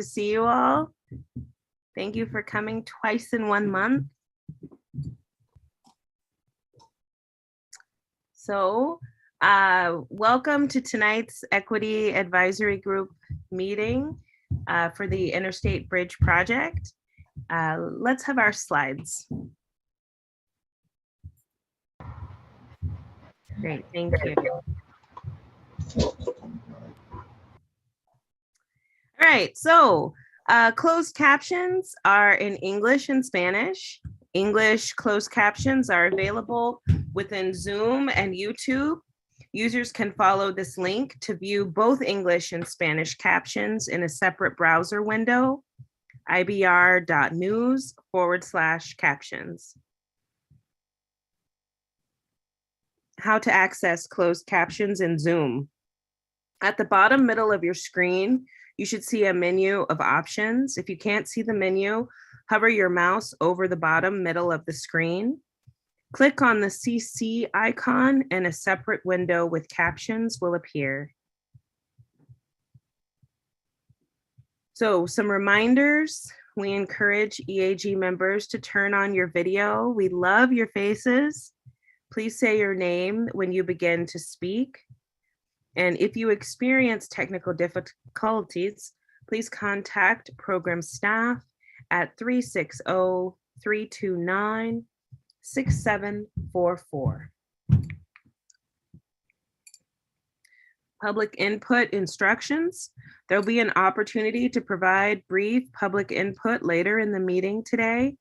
to see you all. Thank you for coming twice in 1 month. So, welcome to tonight's Equity Advisory Group meeting for the Interstate Bridge Project. Let's have our slides. Great, thank you. All right, so closed captions are in English and Spanish. English closed captions are available within Zoom and YouTube. Users can follow this link to view both English and Spanish captions in a separate browser window, ibr.news/captions. How to access closed captions in Zoom. At the bottom middle of your screen, you should see a menu of options. If you can't see the menu, hover your mouse over the bottom middle of the screen. Click on the CC icon and a separate window with captions will appear. So some reminders. We encourage EAG members to turn on your video. We love your faces. Please say your name when you begin to speak. And if you experience technical difficulties, please contact program staff at 360-329-6744. Public input instructions. There'll be an opportunity to provide brief public input later in the meeting today.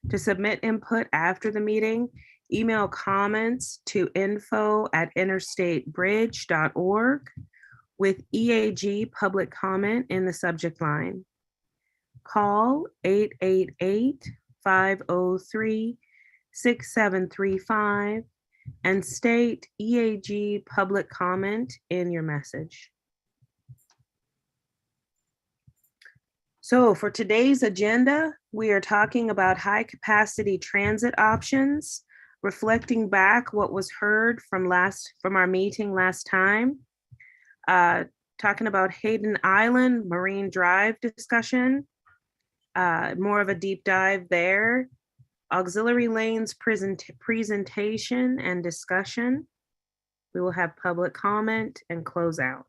To submit input after the meeting, email comments to info@interstatebridge.org with EAG Public Comment in the subject line. Call 888-503-6735 and state EAG Public Comment in your message. So for today's agenda, we are talking about high capacity transit options, reflecting back what was heard from our meeting last time, talking about Hayden Island Marine Drive discussion, more of a deep dive there, auxiliary lanes presentation and discussion. We will have public comment and close out.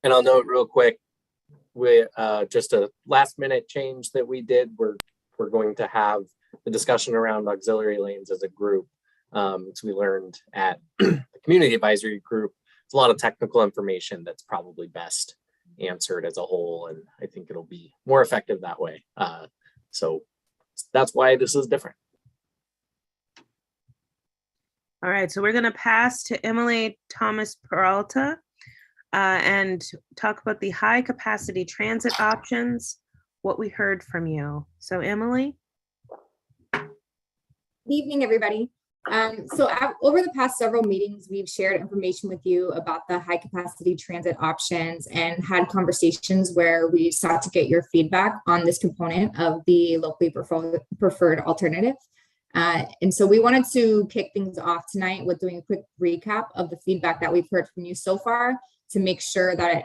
And I'll note real quick, we just a last minute change that we did. We're going to have the discussion around auxiliary lanes as a group. So we learned at the community advisory group, it's a lot of technical information that's probably best answered as a whole. And I think it'll be more effective that way. So that's why this is different. All right, so we're gonna pass to Emily Thomas Peralta and talk about the high capacity transit options, what we heard from you. So Emily. Good evening, everybody. Over the past several meetings, we've shared information with you about the high capacity transit options and had conversations where we sought to get your feedback on this component of the locally preferred alternative. And so we wanted to kick things off tonight with doing a quick recap of the feedback that we've heard from you so far to make sure that it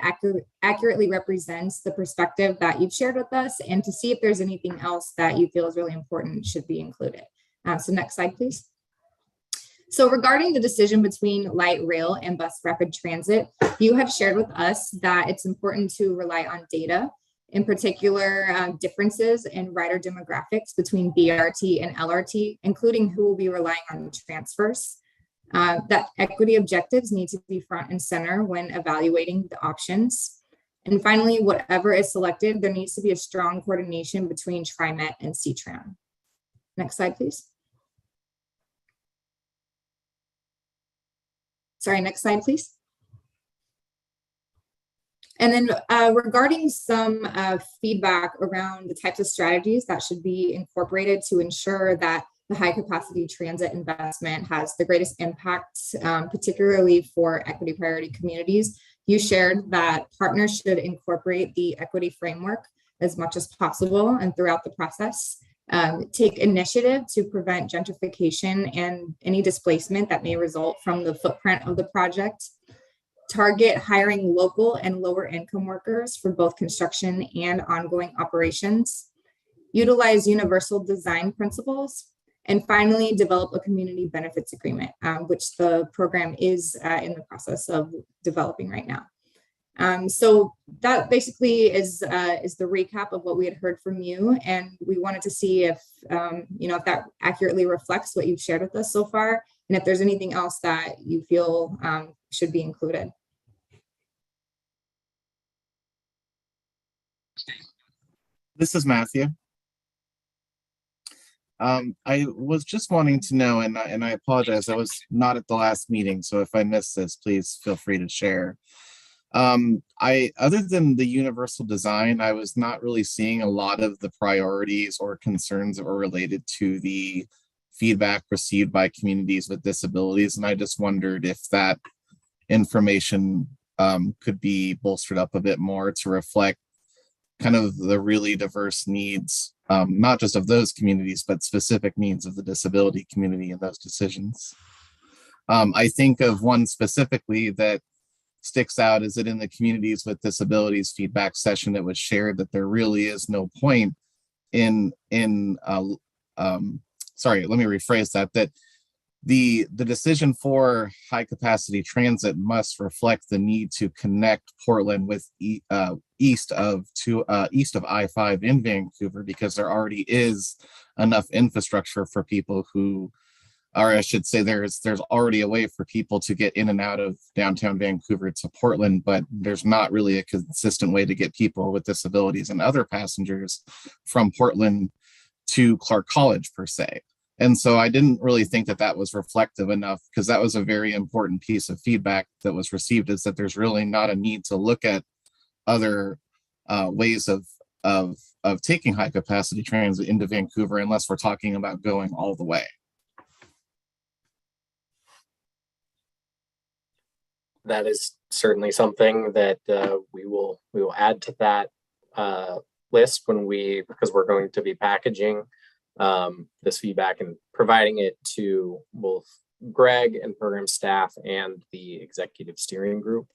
accurately represents the perspective that you've shared with us and to see if there's anything else that you feel is really important should be included. So next slide, please. So regarding the decision between light rail and bus rapid transit, you have shared with us that it's important to rely on data, in particular differences in rider demographics between BRT and LRT, including who will be relying on transfers. That equity objectives need to be front and center when evaluating the options. And finally, whatever is selected, there needs to be a strong coordination between TriMet and C-Tran. Next slide, please. Sorry, next slide, please. And then regarding some feedback around the types of strategies that should be incorporated to ensure that the high capacity transit investment has the greatest impact, particularly for equity priority communities, you shared that partners should incorporate the equity framework as much as possible and throughout the process. Take initiative to prevent gentrification and any displacement that may result from the footprint of the project. target hiring local and lower income workers for both construction and ongoing operations, utilize universal design principles, and finally develop a community benefits agreement, which the program is in the process of developing right now. So that basically is the recap of what we had heard from you, and we wanted to see if if that accurately reflects what you've shared with us so far, and if there's anything else that you feel should be included. This is Matthew. I was just wanting to know, and I apologize, I was not at the last meeting, so if I missed this, please feel free to share. Other than the universal design, I was not really seeing a lot of the priorities or concerns that were related to the feedback received by communities with disabilities, and I just wondered if that information could be bolstered up a bit more to reflect kind of the really diverse needs, not just of those communities, but specific needs of the disability community in those decisions. I think of one specifically that sticks out is that in the communities with disabilities feedback session, it was shared that there really is no point sorry, let me rephrase that the decision for high capacity transit must reflect the need to connect Portland with east of I-5 in Vancouver, because there already is enough infrastructure for people who, or I should say there's already a way for people to get in and out of downtown Vancouver to Portland, but there's not really a consistent way to get people with disabilities and other passengers from Portland to Clark College per se. And so I didn't really think that that was reflective enough, because that was a very important piece of feedback that was received, is that there's really not a need to look at other ways of taking high capacity transit into Vancouver unless we're talking about going all the way. That is certainly something that we will add to that list because we're going to be packaging this feedback and providing it to both Greg and program staff and the executive steering group.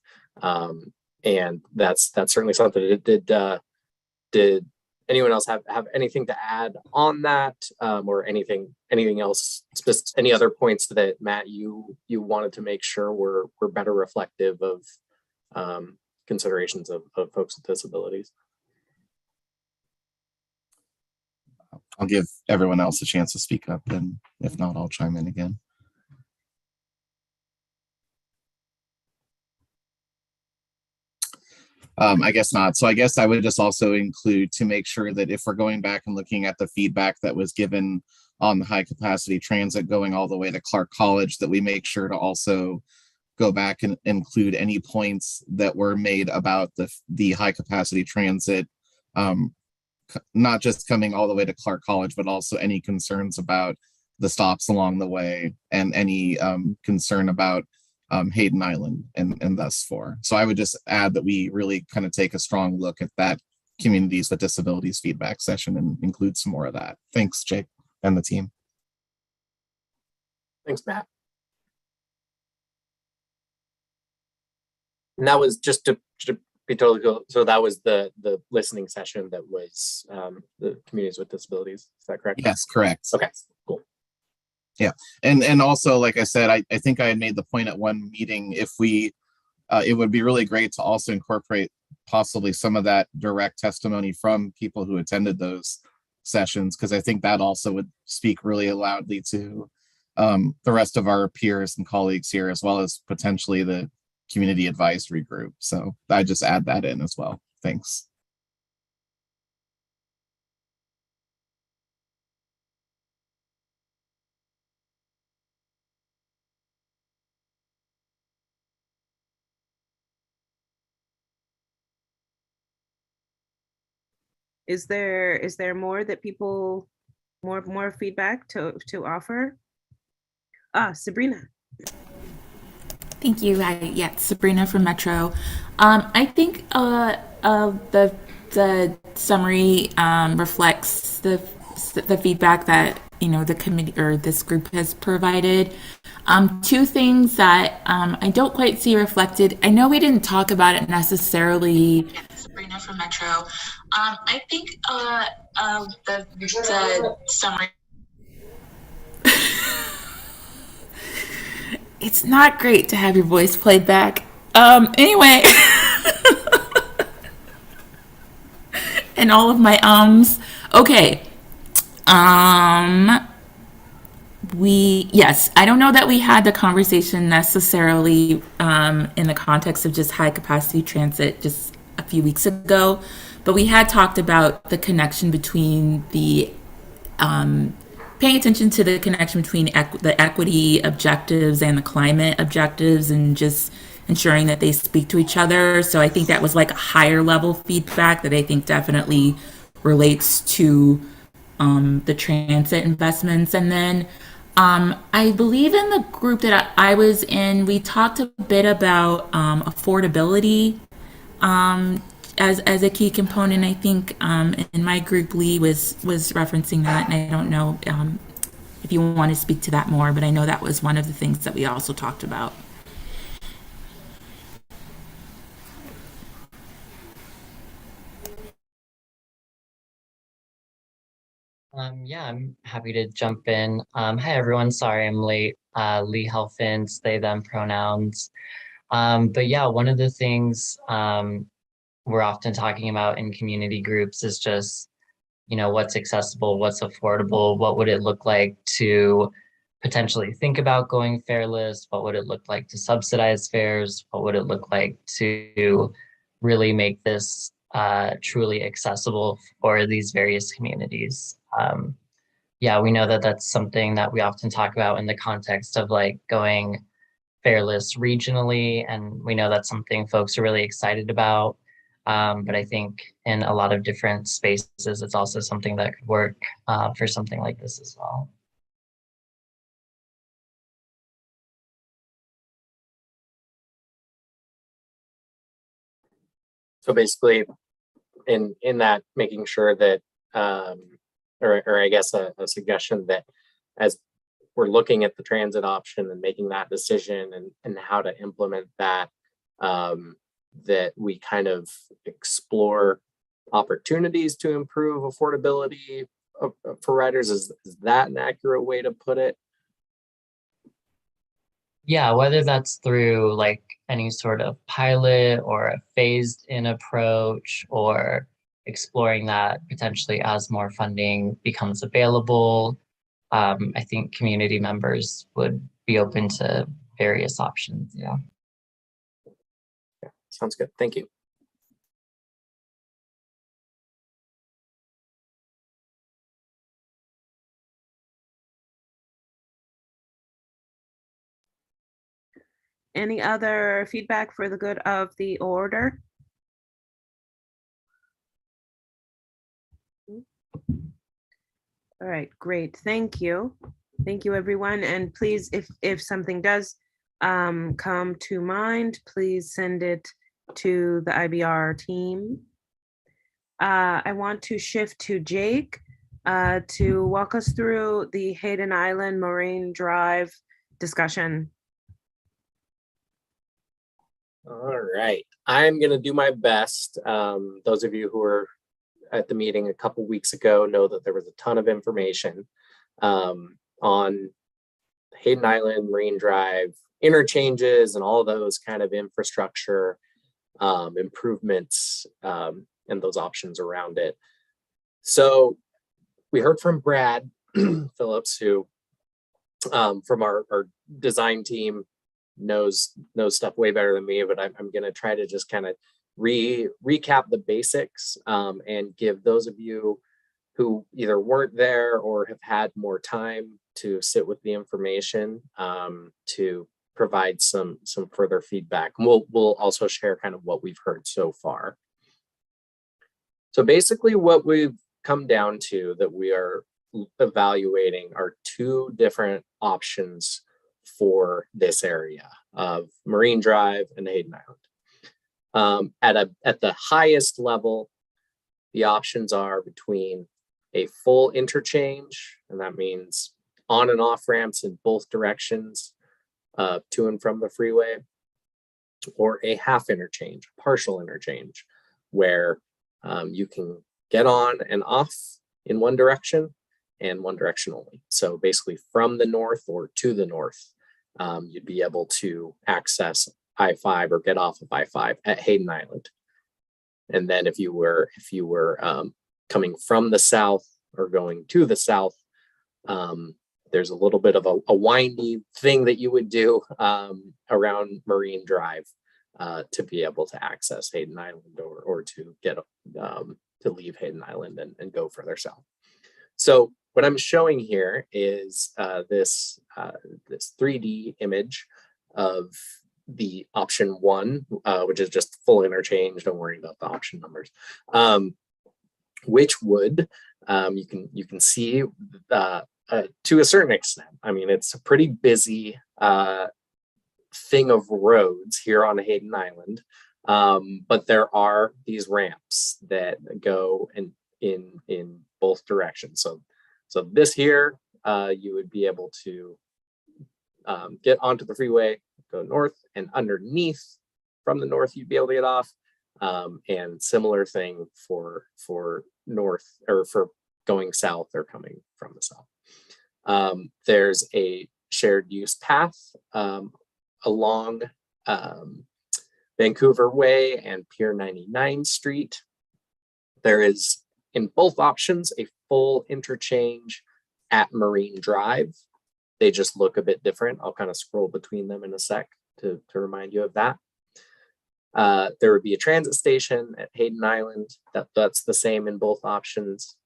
And that's certainly something. Did anyone else have anything to add on that, or anything else, any other points that Matt you wanted to make sure were better reflective of considerations of folks with disabilities? I'll give everyone else a chance to speak up, and if not, I'll chime in again. I guess not. So I guess I would just also include, to make sure that if we're going back and looking at the feedback that was given on the high capacity transit going all the way to Clark College, that we make sure to also go back and include any points that were made about the high capacity transit, not just coming all the way to Clark College, but also any concerns about the stops along the way, and any concern about Hayden Island and thus for. So I would just add that we really kind of take a strong look at that communities with disabilities feedback session and include some more of that. Thanks, Jake and the team. Thanks, Matt. And that was just to be totally cool. So that was the listening session that was the communities with disabilities. Is that correct? Yes, correct. Okay, cool. Yeah, and also, like I said, I think I had made the point at one meeting, if we, it would be really great to also incorporate possibly some of that direct testimony from people who attended those sessions, because I think that also would speak really loudly to the rest of our peers and colleagues here, as well as potentially the community advisory group. So I just add that in as well. Thanks. Is there more that people, more feedback to offer? Sabrina. Thank you. Yeah, Sabrina from Metro. I think the summary reflects the feedback that the committee or this group has provided. Two things that I don't quite see reflected. I know we didn't talk about it necessarily. Sabrina from Metro. I think the summary. It's not great to have your voice played back. Anyway. And all of my ums. Okay. Yes, I don't know that we had the conversation necessarily in the context of just high capacity transit just a few weeks ago, but we had talked about the connection between the paying attention to the connection between the equity objectives and the climate objectives, and just ensuring that they speak to each other. So I think that was like a higher level feedback that I think definitely relates to the transit investments. And then I believe in the group that I was in, we talked a bit about affordability as a key component. I think in my group, Lee was referencing that, and I don't know if you want to speak to that more, but I know that was one of the things that we also talked about. Yeah, I'm happy to jump in. Hi everyone, sorry I'm late. Lee Helfins, they, them pronouns. But yeah, one of the things we're often talking about in community groups is just, what's accessible, what's affordable, what would it look like to potentially think about going fareless, what would it look like to subsidize fares, what would it look like to really make this truly accessible for these various communities. Yeah, we know that that's something that we often talk about in the context of like going fareless regionally, and we know that's something folks are really excited about. But I think in a lot of different spaces, it's also something that could work for something like this as well. So basically, in that, making sure that, or I guess a suggestion that as we're looking at the transit option and making that decision and how to implement that, that we kind of explore opportunities to improve affordability for riders. Is that an accurate way to put it? Yeah, whether that's through like any sort of pilot or a phased in approach, or exploring that potentially as more funding becomes available. I think community members would be open to various options. Yeah. Sounds good. Thank you. Any other feedback for the good of the order? All right, great. Thank you. Thank you, everyone. And please, if something does come to mind, please send it to the IBR team. I want to shift to Jake to walk us through the Hayden Island Marine Drive discussion. All right, I'm going to do my best. Those of you who were at the meeting a couple weeks ago know that there was a ton of information on Hayden Island, Marine Drive, interchanges, and all those kind of infrastructure improvements and those options around it. So we heard from Brad Phillips, who from our design team knows stuff way better than me, but I'm going to try to just kind of recap the basics and give those of you who either weren't there or have had more time to sit with the information to provide some further feedback. And we'll also share kind of what we've heard so far. So basically what we've come down to that we are evaluating are two different options for this area of Marine Drive and Hayden Island. At the highest level, the options are between a full interchange, and that means on and off ramps in both directions to and from the freeway, or a half interchange, partial interchange, where you can get on and off in one direction and one direction only. So basically from the north or to the north, you'd be able to access I-5 or get off of I-5 at Hayden Island. And then if you were coming from the south or going to the south, there's a little bit of a windy thing that you would do around Marine Drive to be able to access Hayden Island or to get to leave Hayden Island and go further south. So what I'm showing here is this 3D image of the option 1, which is just full interchange. Don't worry about the option numbers. Which would you can see to a certain extent. I mean, it's a pretty busy thing of roads here on Hayden Island, but there are these ramps that go in both directions. So this here, you would be able to get onto the freeway, go north, and underneath from the north, you'd be able to get off. And similar thing for north, or for going south or coming from the south. There's a shared use path along Vancouver Way and Pier 99 Street. There is, in both options, a full interchange at Marine Drive. They just look a bit different. I'll kind of scroll between them in a sec to remind you of that. There would be a transit station at Hayden Island. That's the same in both options.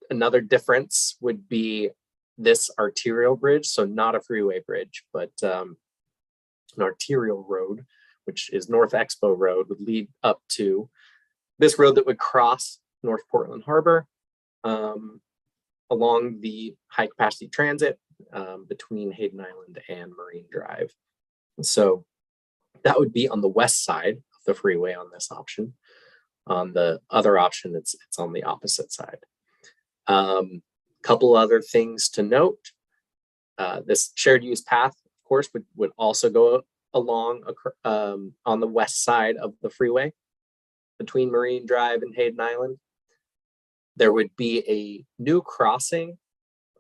Another difference would be this arterial bridge, so not a freeway bridge, but an arterial road, which is North Expo Road, would lead up to this road that would cross North Portland Harbor along the high capacity transit between Hayden Island and Marine Drive. So that would be on the west side of the freeway on this option. On the other option, it's on the opposite side. Couple other things to note. This shared use path, of course, would also go along on the west side of the freeway between Marine Drive and Hayden Island. There would be a new crossing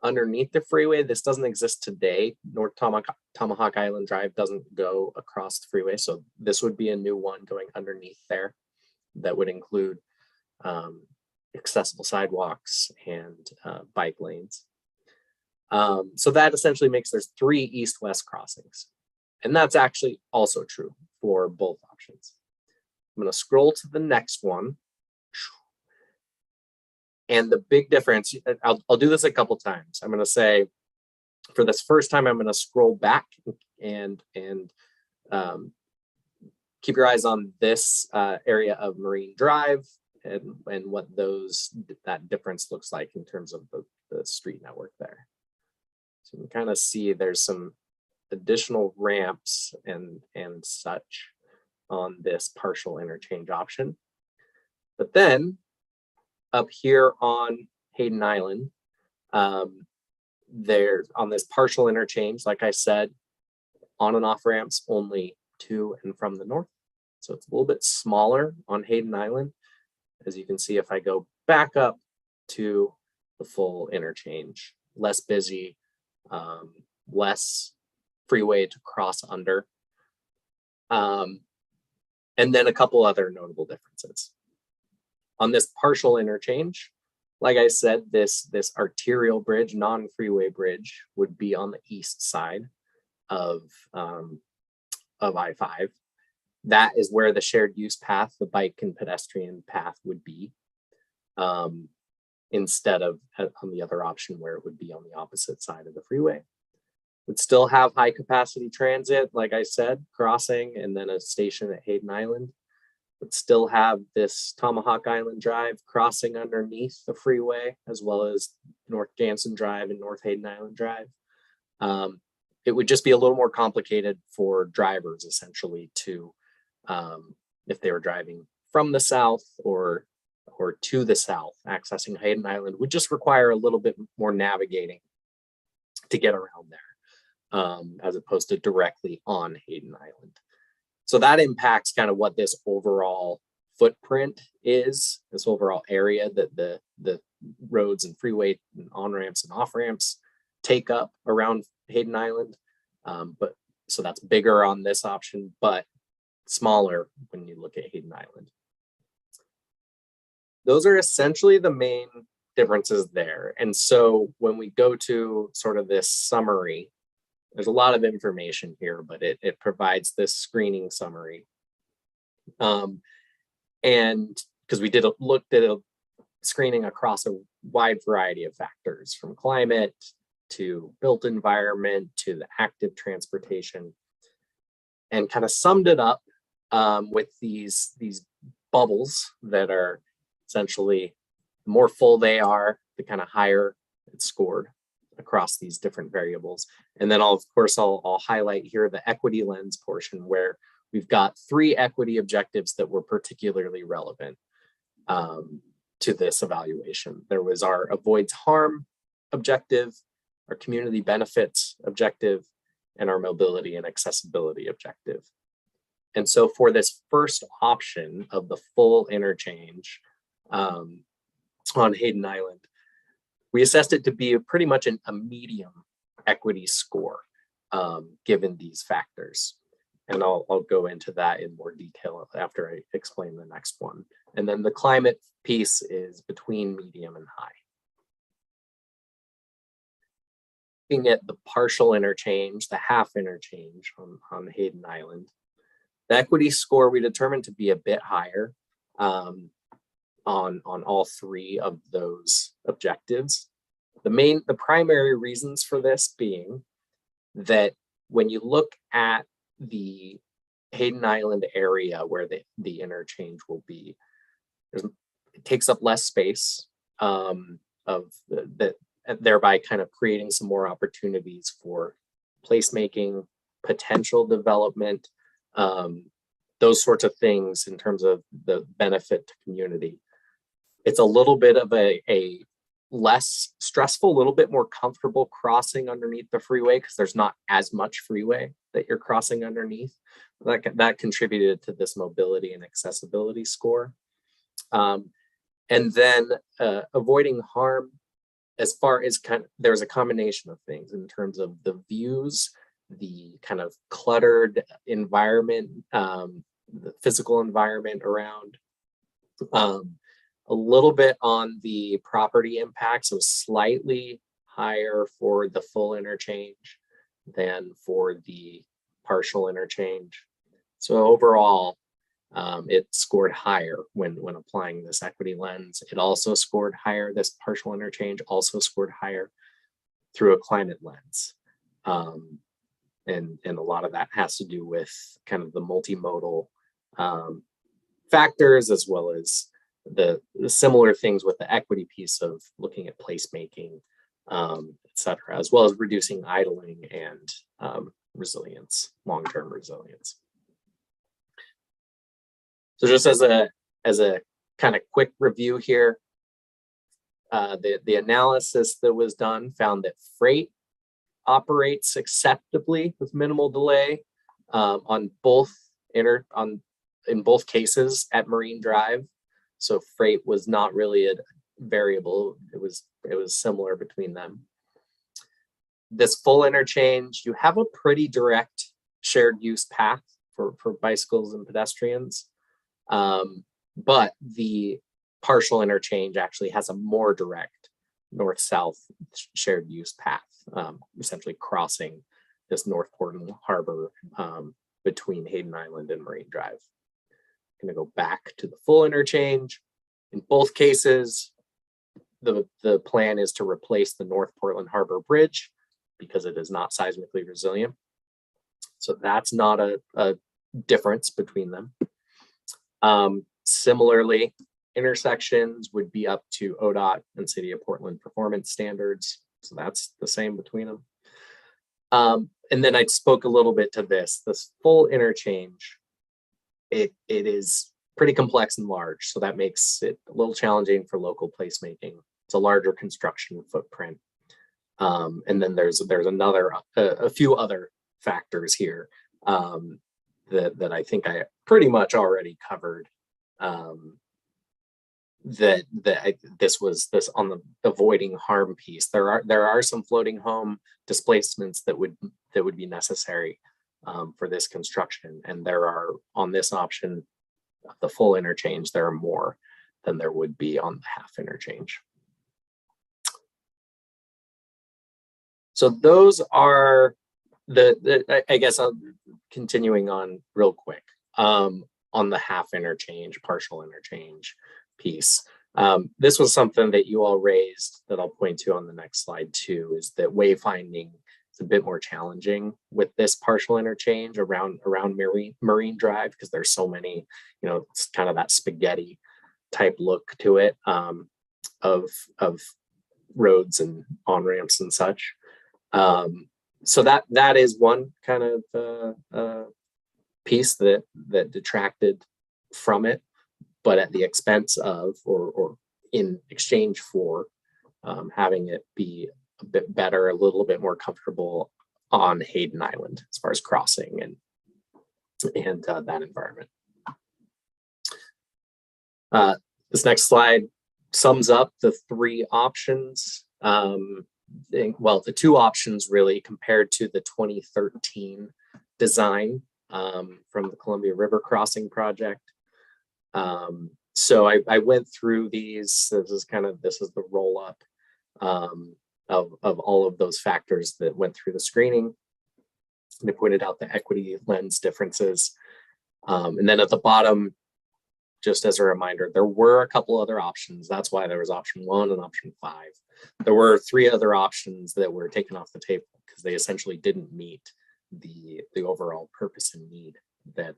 underneath the freeway. This doesn't exist today. North Tomahawk Island Drive doesn't go across the freeway. So this would be a new one going underneath there that would include accessible sidewalks and bike lanes. So that essentially makes there's 3 east-west crossings. And that's actually also true for both options. I'm going to scroll to the next one. And the big difference, I'll do this a couple times. I'm going to say, for this first time, I'm going to scroll back and keep your eyes on this area of Marine Drive and what that difference looks like in terms of the street network there. So you can kind of see there's some additional ramps and such on this partial interchange option. But then up here on Hayden Island, there's on this partial interchange, like I said, on and off ramps only to and from the north. So it's a little bit smaller on Hayden Island. As you can see, if I go back up to the full interchange, less busy, less freeway to cross under. And then a couple other notable differences. On this partial interchange, like I said, this arterial bridge, non-freeway bridge, would be on the east side of I-5. That is where the shared use path, the bike and pedestrian path, would be, instead of on the other option where it would be on the opposite side of the freeway. Would still have high capacity transit, like I said, crossing, and then a station at Hayden Island. Would still have this Tomahawk Island Drive crossing underneath the freeway, as well as North Jansen Drive and North Hayden Island Drive. It would just be a little more complicated for drivers, essentially, to if they were driving from the south or or to the south, accessing Hayden Island would just require a little bit more navigating to get around there, as opposed to directly on Hayden Island. So that impacts kind of what this overall footprint is, this overall area that the roads and freeway and on-ramps and off-ramps take up around Hayden Island. But so that's bigger on this option, but smaller when you look at Hayden Island. Those are essentially the main differences there. And so when we go to sort of this summary, there's a lot of information here, but it provides this screening summary. And because we looked at a screening across a wide variety of factors, from climate to built environment to the active transportation, and kind of summed it up with these bubbles that are essentially, the more full they are, the kind of higher it's scored across these different variables. And then I'll highlight here the equity lens portion, where we've got 3 equity objectives that were particularly relevant to this evaluation. There was our avoids harm objective, our community benefits objective, and our mobility and accessibility objective. And so for this first option of the full interchange on Hayden Island, we assessed it to be pretty much a medium equity score, given these factors. And I'll go into that in more detail after I explain the next one. And then the climate piece is between medium and high. Looking at the partial interchange, the half interchange on Hayden Island, the equity score we determined to be a bit higher on all 3 of those objectives. The primary reasons for this being that when you look at the Hayden Island area where the interchange will be, it takes up less space, thereby kind of creating some more opportunities for placemaking, potential development, those sorts of things in terms of the benefit to community. It's a little bit of a less stressful, a little bit more comfortable crossing underneath the freeway because there's not as much freeway that you're crossing underneath. That contributed to this mobility and accessibility score. And then avoiding harm, as far as there's a combination of things in terms of the views, the kind of cluttered environment, the physical environment around, a little bit on the property impact, so slightly higher for the full interchange than for the partial interchange. So overall, it scored higher when applying this equity lens. It also scored higher, this partial interchange also scored higher through a climate lens. And a lot of that has to do with kind of the multimodal factors, as well as the similar things with the equity piece of looking at placemaking, et cetera, as well as reducing idling and resilience, long-term resilience. So just as a kind of quick review here, the analysis that was done found that freight operates acceptably with minimal delay in both cases at Marine Drive. So freight was not really a variable. It was similar between them. This full interchange, you have a pretty direct shared use path for bicycles and pedestrians. But the partial interchange actually has a more direct north-south shared use path, essentially crossing this North Portland Harbor between Hayden Island and Marine Drive. I'm going to go back to the full interchange. In both cases, the plan is to replace the North Portland Harbor Bridge because it is not seismically resilient. So that's not a difference between them. Similarly, intersections would be up to ODOT and City of Portland performance standards. So that's the same between them. And then I spoke a little bit to this full interchange. It is pretty complex and large, so that makes it a little challenging for local placemaking. It's a larger construction footprint. And then there's a few other factors here that I think I pretty much already covered. This on the avoiding harm piece. There are some floating home displacements that would be necessary for this construction, and there are on this option, the full interchange, there are more than there would be on the half interchange. So those are I guess I'm continuing on real quick on the half interchange, partial interchange piece. This was something that you all raised that I'll point to on the next slide too, is that wayfinding is a bit more challenging with this partial interchange around Marine Drive, because there's so many, it's kind of that spaghetti type look to it of roads and on-ramps and such. So that is one kind of piece that detracted from it, but at the expense of, or in exchange for, having it be a bit better, a little bit more comfortable on Hayden Island as far as crossing and that environment. This next slide sums up the three options. Well, the two options really compared to the 2013 design from the Columbia River Crossing project. So I went through these. This is the roll up of all of those factors that went through the screening. And I pointed out the equity lens differences. And then at the bottom, just as a reminder, there were a couple other options. That's why there was option 1 and option 5. There were 3 other options that were taken off the table because they essentially didn't meet the overall purpose and need that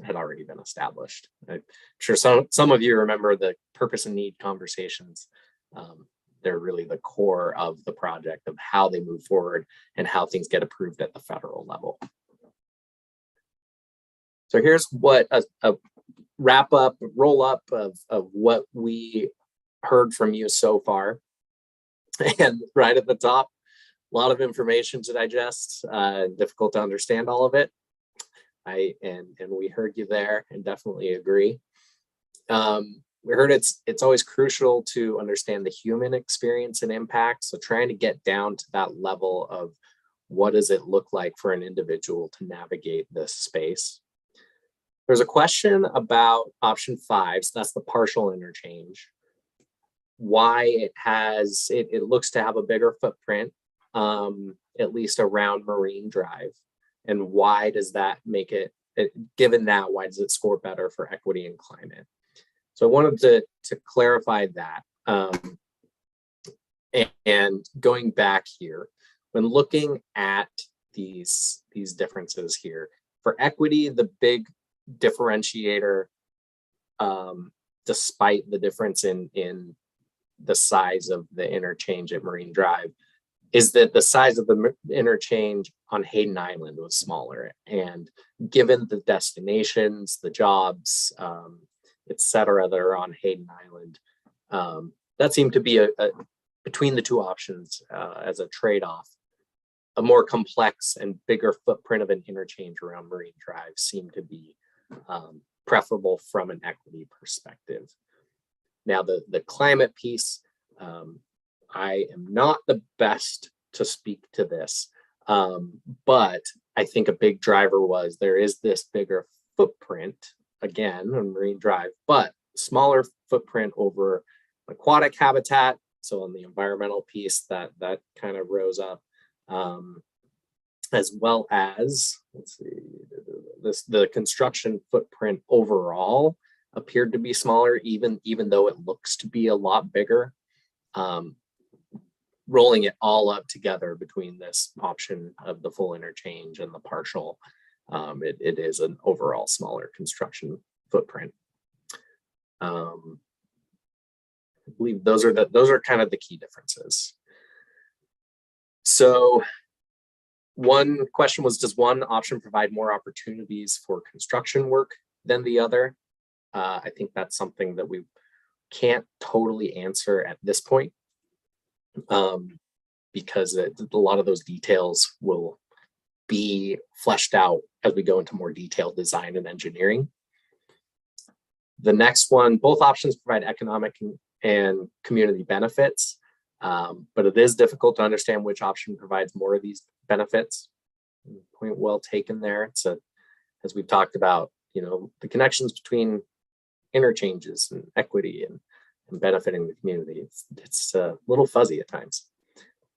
had already been established. I'm sure some of you remember the purpose and need conversations. They're really the core of the project, of how they move forward and how things get approved at the federal level. So here's what a wrap up, roll up of what we heard from you so far. And right at the top, a lot of information to digest, difficult to understand all of it. And we heard you there and definitely agree. We heard it's always crucial to understand the human experience and impact. So trying to get down to that level of what does it look like for an individual to navigate this space. There's a question about option 5, so that's the partial interchange. Why it looks to have a bigger footprint, at least around Marine Drive. And why does that make it, given that, why does it score better for equity and climate? So I wanted to clarify that. And going back here, when looking at these differences here, for equity, the big differentiator, despite the difference in the size of the interchange at Marine Drive, is that the size of the interchange on Hayden Island was smaller. And given the destinations, the jobs, et cetera, that are on Hayden Island, that seemed to be between the two options as a trade-off. A more complex and bigger footprint of an interchange around Marine Drive seemed to be preferable from an equity perspective. Now, the climate piece, I am not the best to speak to this, but I think a big driver was there is this bigger footprint, again, on Marine Drive, but smaller footprint over aquatic habitat. So on the environmental piece, that kind of rose up, as well as, let's see, the construction footprint overall appeared to be smaller, even though it looks to be a lot bigger. Rolling it all up together between this option of the full interchange and the partial, it is an overall smaller construction footprint. I believe those are kind of the key differences. So one question was, does one option provide more opportunities for construction work than the other? I think that's something that we can't totally answer at this point, because a lot of those details will be fleshed out as we go into more detailed design and engineering. The next one, both options provide economic and community benefits, but it is difficult to understand which option provides more of these benefits. Point well taken there. It's as we've talked about, you know, the connections between interchanges and equity and benefiting the community. It's a little fuzzy at times.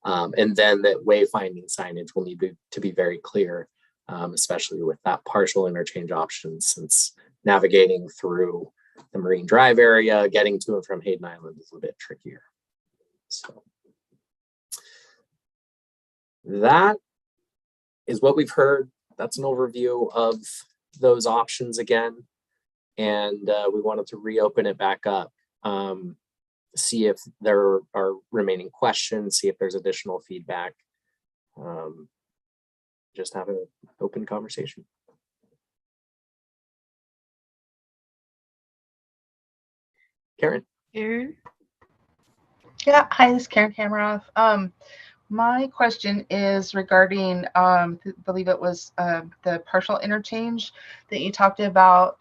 And then that wayfinding signage will need to be very clear, especially with that partial interchange option, since navigating through the Marine Drive area, getting to and from Hayden Island is a bit trickier. So that is what we've heard. That's an overview of those options again. And we wanted to reopen it back up, see if there are remaining questions, see if there's additional feedback. Just have an open conversation. Karen. Aaron? Yeah, hi, this is Karen Hammeroff. My question is regarding, I believe it was the partial interchange that you talked about,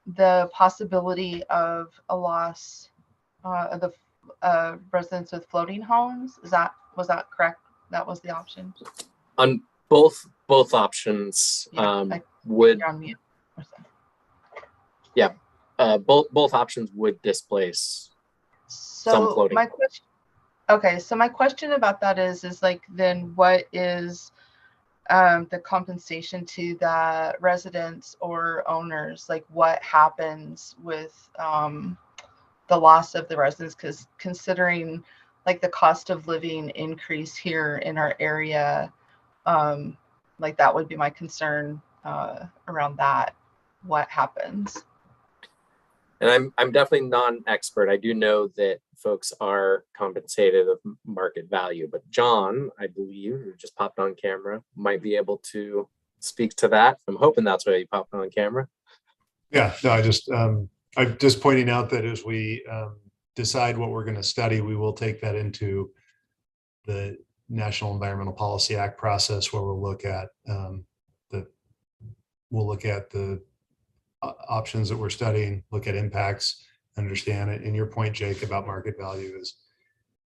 the possibility of a loss of the residents with floating homes. Was that correct? That was the option? On both options, Yeah, would, you're on mute. yeah, both options would displace some So floating. my question, okay, so my question about that is like, then what is the compensation to the residents or owners? Like, what happens with the loss of the residents? Because considering like the cost of living increase here in our area, like that would be my concern around that. What happens? And I'm definitely non-expert. I do know that folks are compensated of market value, but John, I believe, who just popped on camera, might be able to speak to that. I'm hoping that's why he popped on camera. Yeah, no, I'm just pointing out that as we decide what we're going to study, we will take that into the National Environmental Policy Act process, where we'll look at the options that we're studying, look at impacts, understand it. And your point, Jake, about market value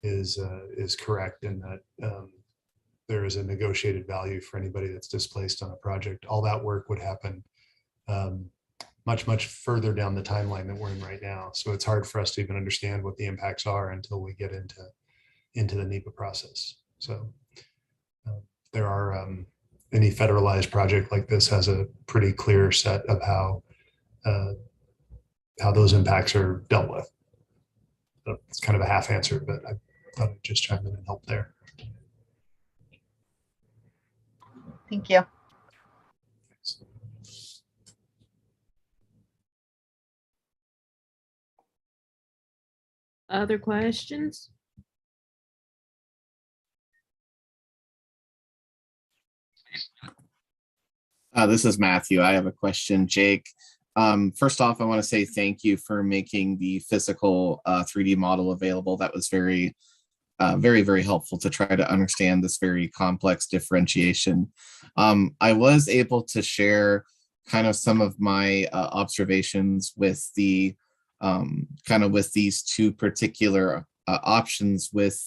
is correct in that there is a negotiated value for anybody that's displaced on a project. All that work would happen much further down the timeline that we're in right now. So it's hard for us to even understand what the impacts are until we get into the NEPA process. So there are any federalized project like this has a pretty clear set of how those impacts are dealt with. So it's kind of a half answer, but I thought I'd just chime in and help there. Thank you. Other questions? This is Matthew. I have a question, Jake. First off, I want to say thank you for making the physical 3D model available. That was very helpful to try to understand this very complex differentiation. I was able to share kind of some of my observations with the with these two particular options with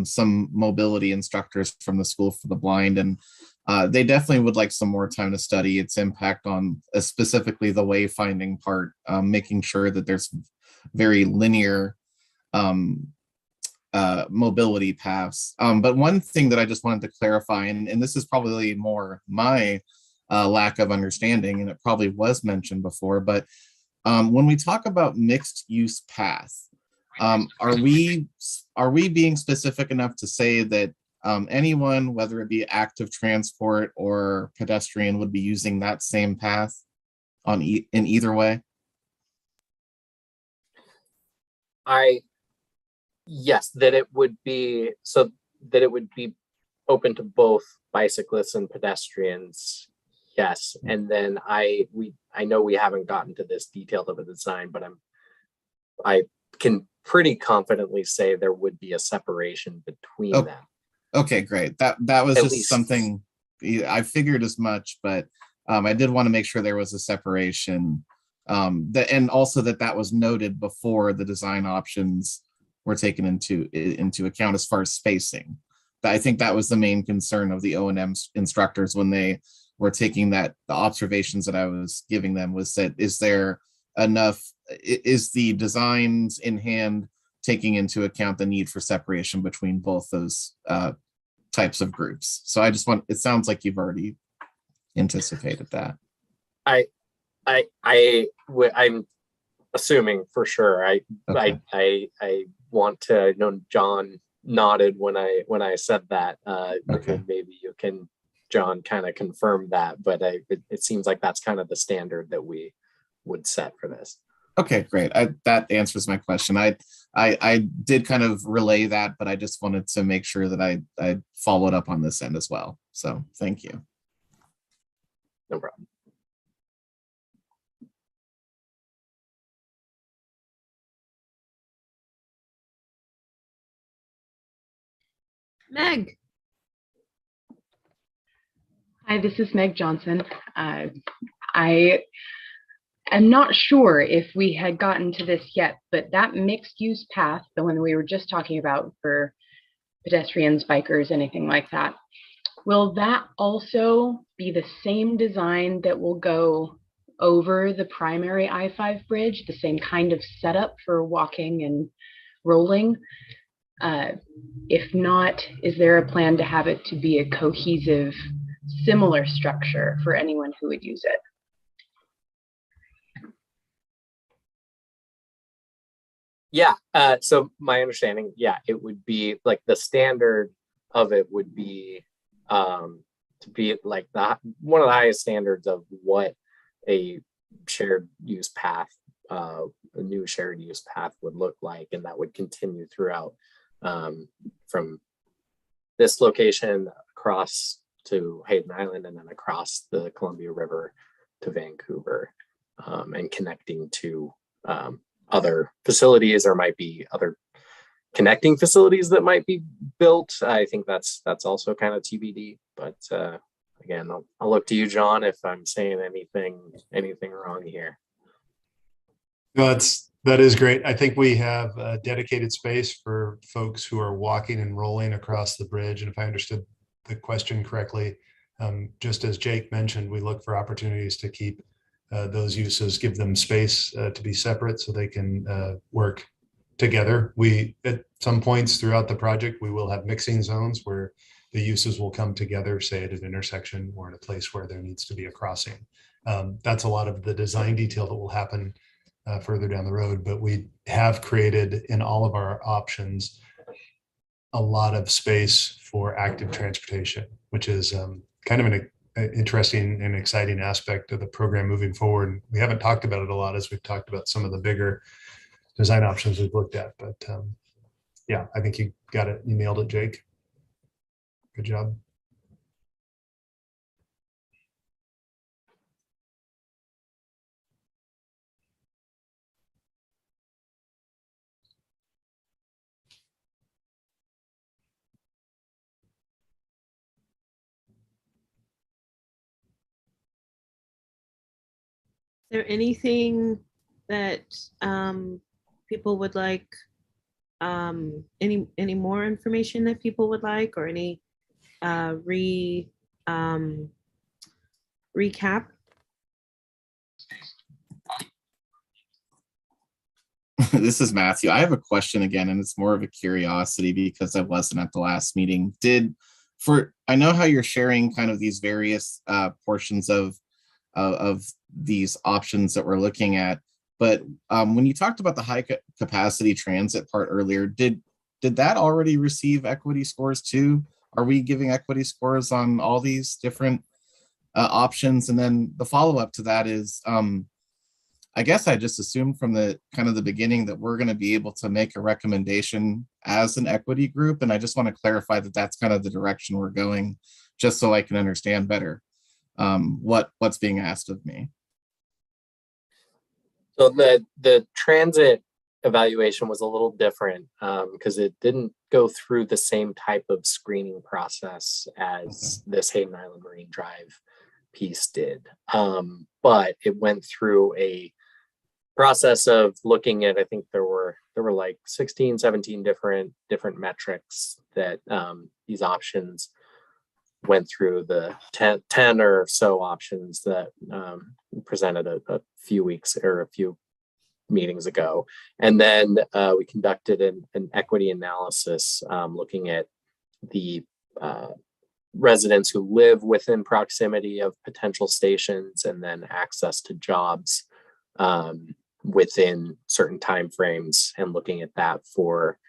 some mobility instructors from the School for the Blind, and they definitely would like some more time to study its impact on specifically the wayfinding part, making sure that there's very linear mobility paths. But one thing that I just wanted to clarify, and this is probably more my lack of understanding, and it probably was mentioned before, but when we talk about mixed use path, are we being specific enough to say that anyone, whether it be active transport or pedestrian, would be using that same path in either way? Yes, that it would be open to both bicyclists and pedestrians. Yes, and then I know we haven't gotten to this detailed of a design, but I can pretty confidently say there would be a separation between Oh, them. Okay, great. That was At just least. something I figured as much, but I did want to make sure there was a separation. And also that was noted before the design options were taken into account as far as spacing. I think that was the main concern of the O&M instructors when they were taking the observations that I was giving them was that is the designs in hand taking into account the need for separation between both those types of groups. So it sounds like you've already anticipated that. I'm assuming for sure. Okay. I want to know John nodded when I said that. Okay. Maybe you can, John, kind of confirm that, but it seems like that's kind of the standard that we would set for this. Okay, great. That answers my question. I did kind of relay that, but I just wanted to make sure that I followed up on this end as well. So thank you. No problem. Meg. Hi, this is Meg Johnson. I am not sure if we had gotten to this yet, but that mixed use path, the one we were just talking about for pedestrians, bikers, anything like that, will that also be the same design that will go over the primary I-5 bridge, the same kind of setup for walking and rolling? If not, is there a plan to have it to be a cohesive, similar structure for anyone who would use it? Yeah, so my understanding, it would be like the standard of it would be to be like one of the highest standards of what a shared use path, a new shared use path would look like, and that would continue throughout from this location across to Hayden Island and then across the Columbia River to Vancouver, and connecting to other facilities, or might be other connecting facilities that might be built. I think that's also kind of TBD, but again, I'll look to you, John, if I'm saying anything wrong here. No, that is great. I think we have a dedicated space for folks who are walking and rolling across the bridge. And if I understood the question correctly, just as Jake mentioned, we look for opportunities to keep those uses, give them space to be separate so they can work together. At some points throughout the project, we will have mixing zones where the uses will come together, say at an intersection or in a place where there needs to be a crossing. That's a lot of the design detail that will happen further down the road, but we have created in all of our options a lot of space for active transportation, which is kind of an interesting and exciting aspect of the program moving forward. We haven't talked about it a lot as we've talked about some of the bigger design options we've looked at, but yeah, I think you got it. You nailed it, Jake. Good job. Is there anything that people would like, any more information that people would like, or any recap? This is Matthew. I have a question again, and it's more of a curiosity because I wasn't at the last meeting. I know how you're sharing kind of these various portions of these options that we're looking at, but when you talked about the high capacity transit part earlier, did that already receive equity scores too? Are we giving equity scores on all these different options? And then the follow-up to that is, I guess I just assumed from the beginning that we're going to be able to make a recommendation as an equity group. And I just want to clarify that that's kind of the direction we're going, just so I can understand better. what's being asked of me. So the transit evaluation was a little different because it didn't go through the same type of screening process as this Hayden Island Marine Drive piece did. But it went through a process of looking at, I think there were like 16, 17 different metrics that these options went through, the 10 or so options that presented a few weeks or a few meetings ago. And then we conducted an equity analysis looking at the residents who live within proximity of potential stations and then access to jobs within certain timeframes, and looking at that for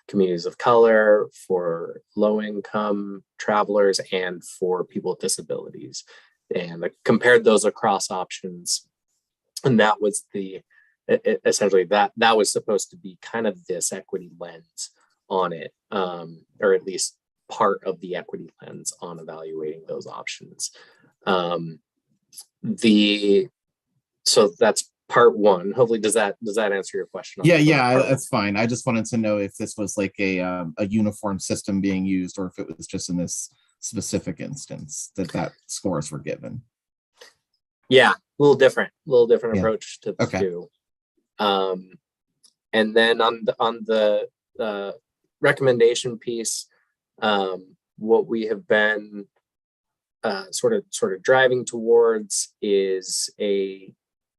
communities of color, for low-income travelers, and for people with disabilities. And I compared those across options. And that was essentially that was supposed to be kind of this equity lens on it, or at least part of the equity lens on evaluating those options. So that's part one. Hopefully, does that answer your question? Yeah, that's fine. I just wanted to know if this was like a uniform system being used, or if it was just in this specific instance that scores were given. Yeah, a little different approach to the Okay. two. And then on the recommendation piece, what we have been sort of driving towards is a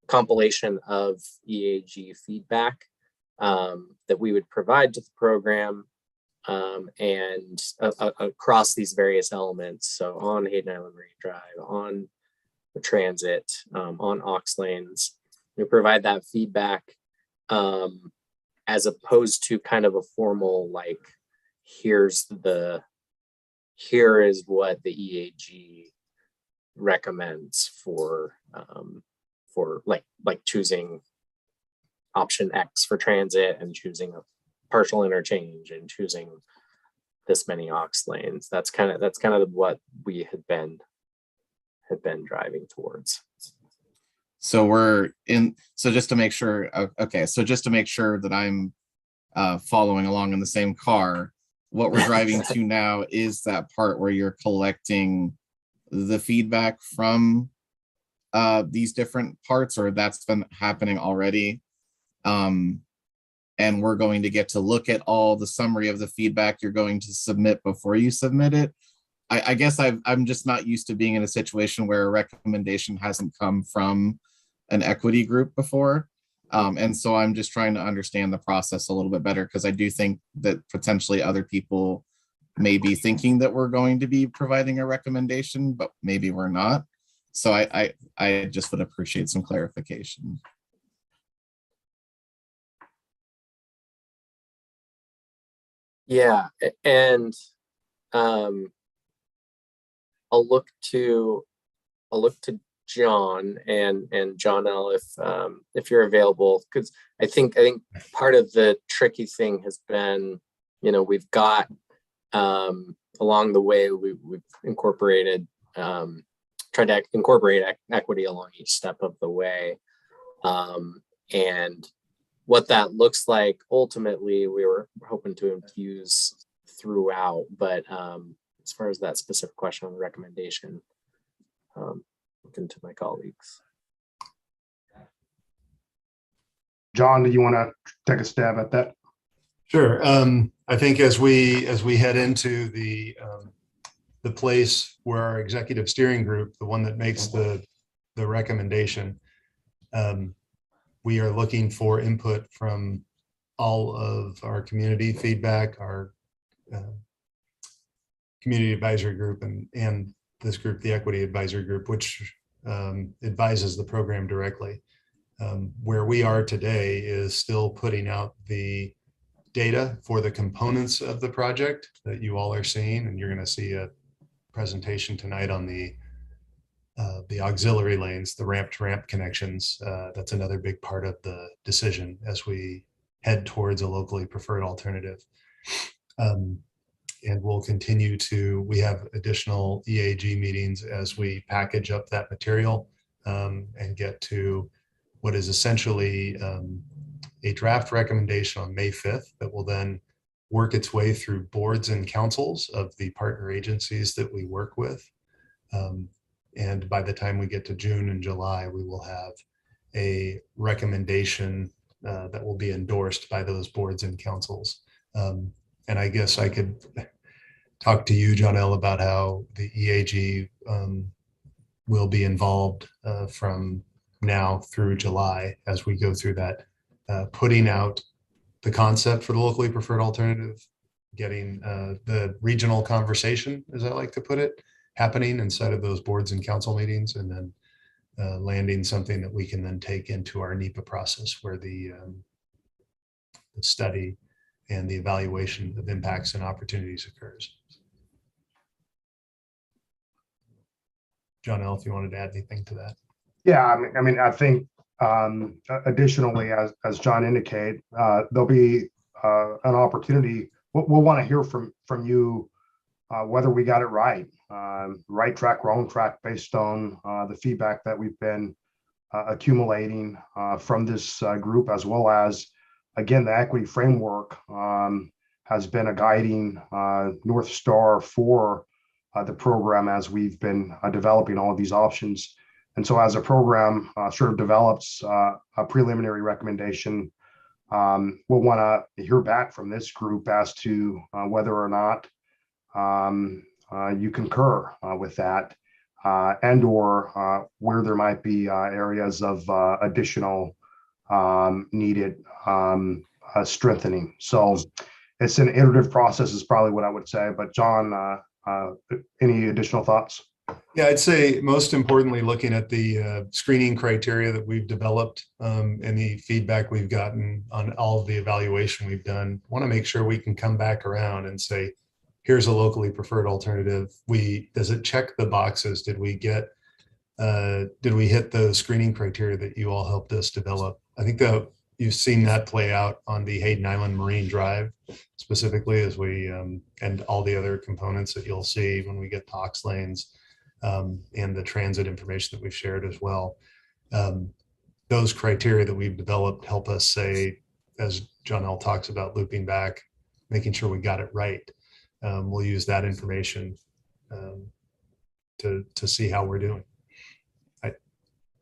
compilation of EAG feedback that we would provide to the program, and across these various elements. So on Hayden Island Marine Drive, on the transit, on aux lanes, we provide that feedback as opposed to kind of a formal, like, here is what the EAG recommends for like choosing option X for transit and choosing a partial interchange and choosing this many aux lanes. That's kind of what we had been driving towards. So just to make sure, okay, so just to make sure that I'm following along in the same car, what we're driving to now is that part where you're collecting the feedback from these different parts, or that's been happening already. And we're going to get to look at all the summary of the feedback you're going to submit before you submit it. I guess I'm just not used to being in a situation where a recommendation hasn't come from an equity group before. And so I'm just trying to understand the process a little bit better, because I do think that potentially other people may be thinking that we're going to be providing a recommendation, but maybe we're not. So I just would appreciate some clarification. Yeah, and I'll look to John and John L, if you're available, because I think part of the tricky thing has been, we've got along the way we've incorporated tried to incorporate equity along each step of the way, and what that looks like ultimately we were hoping to infuse throughout. But as far as that specific question on the recommendation, looking to my colleagues. John, do you want to take a stab at that? Sure. I think as we head into the place where our executive steering group, the one that makes the recommendation, we are looking for input from all of our community feedback, our community advisory group, and this group, the equity advisory group, which advises the program directly. Where we are today is still putting out the data for the components of the project that you all are seeing, and you're going to see a presentation tonight on the auxiliary lanes, the ramp-to-ramp connections. That's another big part of the decision as we head towards a locally preferred alternative. And we'll continue to, we have additional EAG meetings as we package up that material and get to what is essentially a draft recommendation on May 5th that will then work its way through boards and councils of the partner agencies that we work with. And by the time we get to June and July, we will have a recommendation that will be endorsed by those boards and councils. And I guess I could talk to you, John L., about how the EAG will be involved from now through July as we go through that, putting out the concept for the locally preferred alternative, getting the regional conversation, as I like to put it, happening inside of those boards and council meetings, and then landing something that we can then take into our NEPA process where the study and the evaluation of impacts and opportunities occurs. John L., if you wanted to add anything to that. Yeah, I mean, I think additionally, as John indicated, there'll be an opportunity. We'll want to hear from you whether we got it right, right track, wrong track, based on the feedback that we've been accumulating from this group, as well as, again, the equity framework has been a guiding North Star for the program as we've been developing all of these options. And so as a program sort of develops a preliminary recommendation, we'll want to hear back from this group as to whether or not you concur with that, and or where there might be areas of additional needed strengthening. So it's an iterative process is probably what I would say. But John, any additional thoughts? Yeah, I'd say most importantly, looking at the screening criteria that we've developed and the feedback we've gotten on all of the evaluation we've done, want to make sure we can come back around and say, here's a locally preferred alternative. Does it check the boxes? Did we hit those screening criteria that you all helped us develop? I think that you've seen that play out on the Hayden Island Marine Drive, specifically as we, and all the other components that you'll see when we get Tox lanes and the transit information that we've shared as well. Those criteria that we've developed help us say, as John L. talks about looping back, making sure we got it right. We'll use that information to see how we're doing.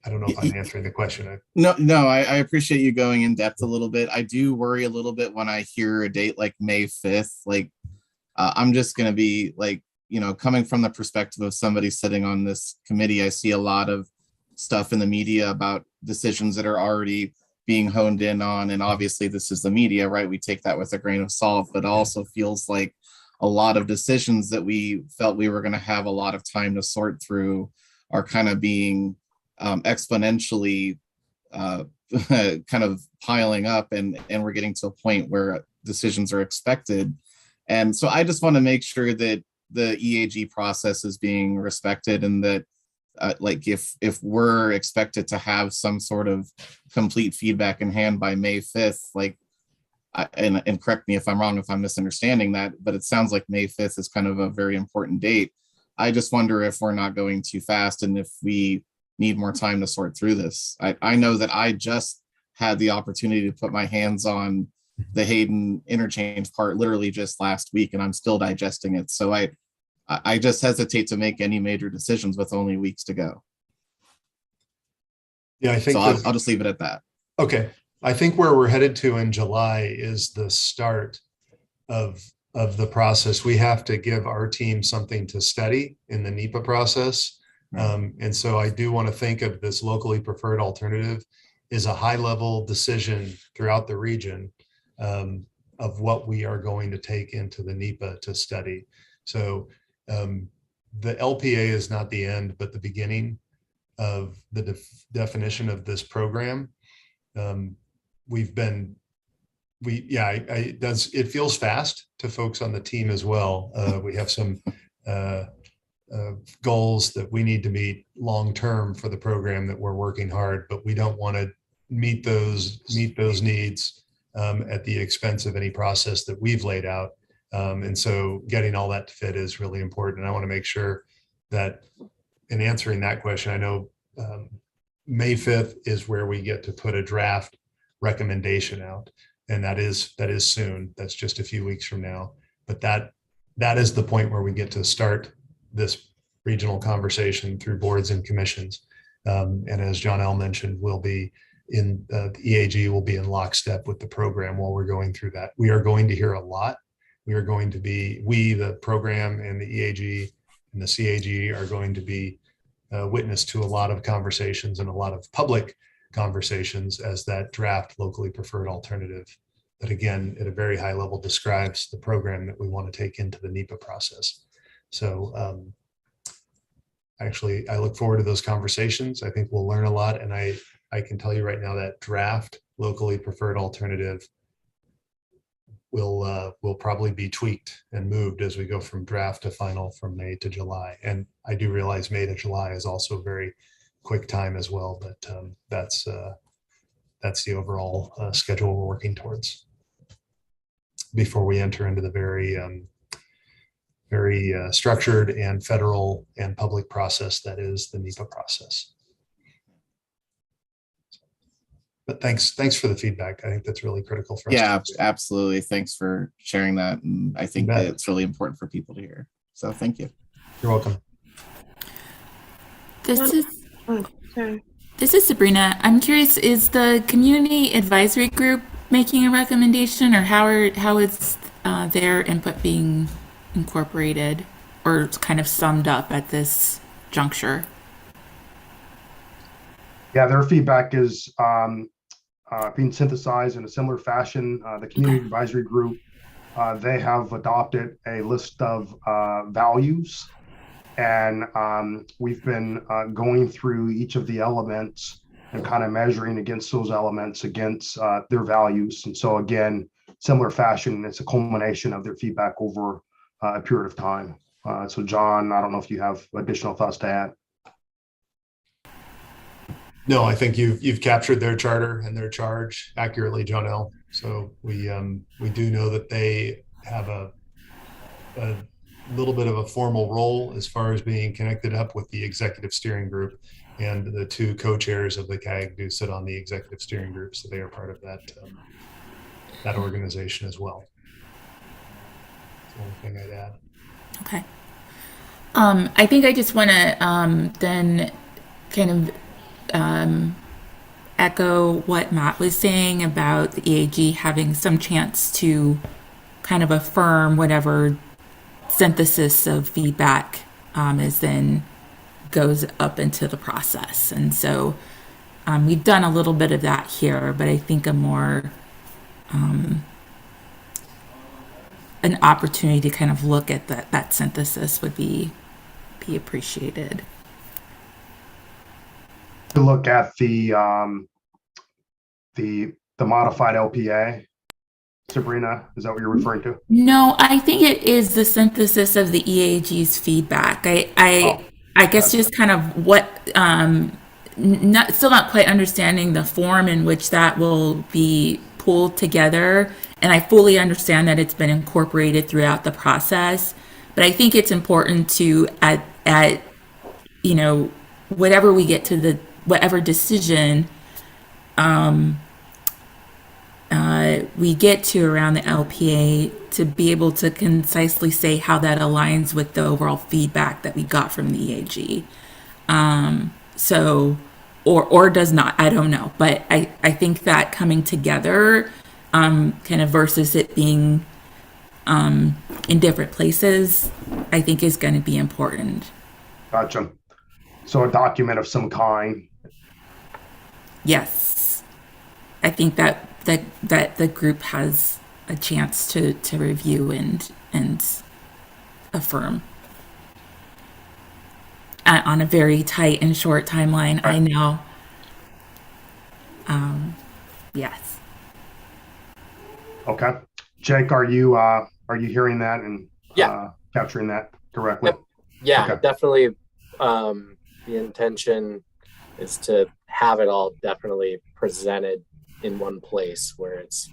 I don't know if I'm answering the question. No, I appreciate you going in depth a little bit. I do worry a little bit when I hear a date like May 5th. Like, I'm just going to be like, coming from the perspective of somebody sitting on this committee, I see a lot of stuff in the media about decisions that are already being honed in on. And obviously this is the media, right? We take that with a grain of salt, but it also feels like a lot of decisions that we felt we were going to have a lot of time to sort through are kind of being exponentially kind of piling up, and we're getting to a point where decisions are expected. And so I just want to make sure that the EAG process is being respected, and that like if we're expected to have some sort of complete feedback in hand by May 5th, like, and correct me if I'm wrong, if I'm misunderstanding that, but it sounds like May 5th is kind of a very important date. I just wonder if we're not going too fast and if we need more time to sort through this. I know that I just had the opportunity to put my hands on the Hayden interchange part literally just last week, and I'm still digesting it. So I just hesitate to make any major decisions with only weeks to go. Yeah, I think so. I'll just leave it at that. Okay. I think where we're headed to in July is the start of the process. We have to give our team something to study in the NEPA process. And so I do want to think of this locally preferred alternative as a high-level decision throughout the region of what we are going to take into the NEPA to study. So the LPA is not the end, but the beginning of the definition of this program. It feels fast to folks on the team as well. We have some goals that we need to meet long-term for the program that we're working hard, but we don't want to meet those needs at the expense of any process that we've laid out. And so getting all that to fit is really important. And I want to make sure that in answering that question, I know May 5th is where we get to put a draft recommendation out. And that is soon. That's just a few weeks from now. But that is the point where we get to start this regional conversation through boards and commissions. And as John L. mentioned, we'll be in the EAG will be in lockstep with the program while we're going through that. We are going to hear a lot. We are going to be, the program and the EAG and the CAG are going to be witness to a lot of conversations and a lot of public conversations as that draft locally preferred alternative that, again, at a very high level describes the program that we want to take into the NEPA process. So actually, I look forward to those conversations. I think we'll learn a lot. And I can tell you right now that draft locally preferred alternative will probably be tweaked and moved as we go from draft to final from May to July. And I do realize May to July is also a very quick time as well, but that's the overall schedule we're working towards before we enter into the very structured and federal and public process that is the NEPA process. But thanks for the feedback. I think that's really critical for us. Yeah, absolutely. Thanks for sharing that. And I think that it's really important for people to hear. So thank you. You're welcome. This is Sabrina. I'm curious, is the community advisory group making a recommendation, or how is their input being incorporated or kind of summed up at this juncture? Yeah, their feedback is being synthesized in a similar fashion. The community advisory group, they have adopted a list of values, and we've been going through each of the elements and kind of measuring against those elements against their values. And so again, similar fashion, it's a culmination of their feedback over a period of time. So John, I don't know if you have additional thoughts to add. No, I think you've captured their charter and their charge accurately, John L. So we do know that they have a little bit of a formal role as far as being connected up with the executive steering group, and the two co-chairs of the CAG do sit on the executive steering group, so they are part of that organization as well. That's the only thing I'd add. Okay. I think I just want to then kind of echo what Matt was saying about the EAG having some chance to kind of affirm whatever synthesis of feedback is then goes up into the process. And so we've done a little bit of that here, but I think a more an opportunity to kind of look at that synthesis would be appreciated. To look at the modified LPA, Sabrina, is that what you're referring to? No, I think it is the synthesis of the EAG's feedback. I guess just kind of what still not quite understanding the form in which that will be pulled together. And I fully understand that it's been incorporated throughout the process, but I think it's important to at whatever we get to whatever decision we get to around the LPA, to be able to concisely say how that aligns with the overall feedback that we got from the EAG. So, or does not, I don't know. But I think that coming together, kind of versus it being in different places, I think is going to be important. Gotcha. So a document of some kind. Yes. I think that the group has a chance to review and affirm on a very tight and short timeline. I know. Yes. Okay. Jake, are you hearing that and capturing that correctly? Yep. Yeah, Okay. definitely. The intention is to have it all definitely presented in one place where it's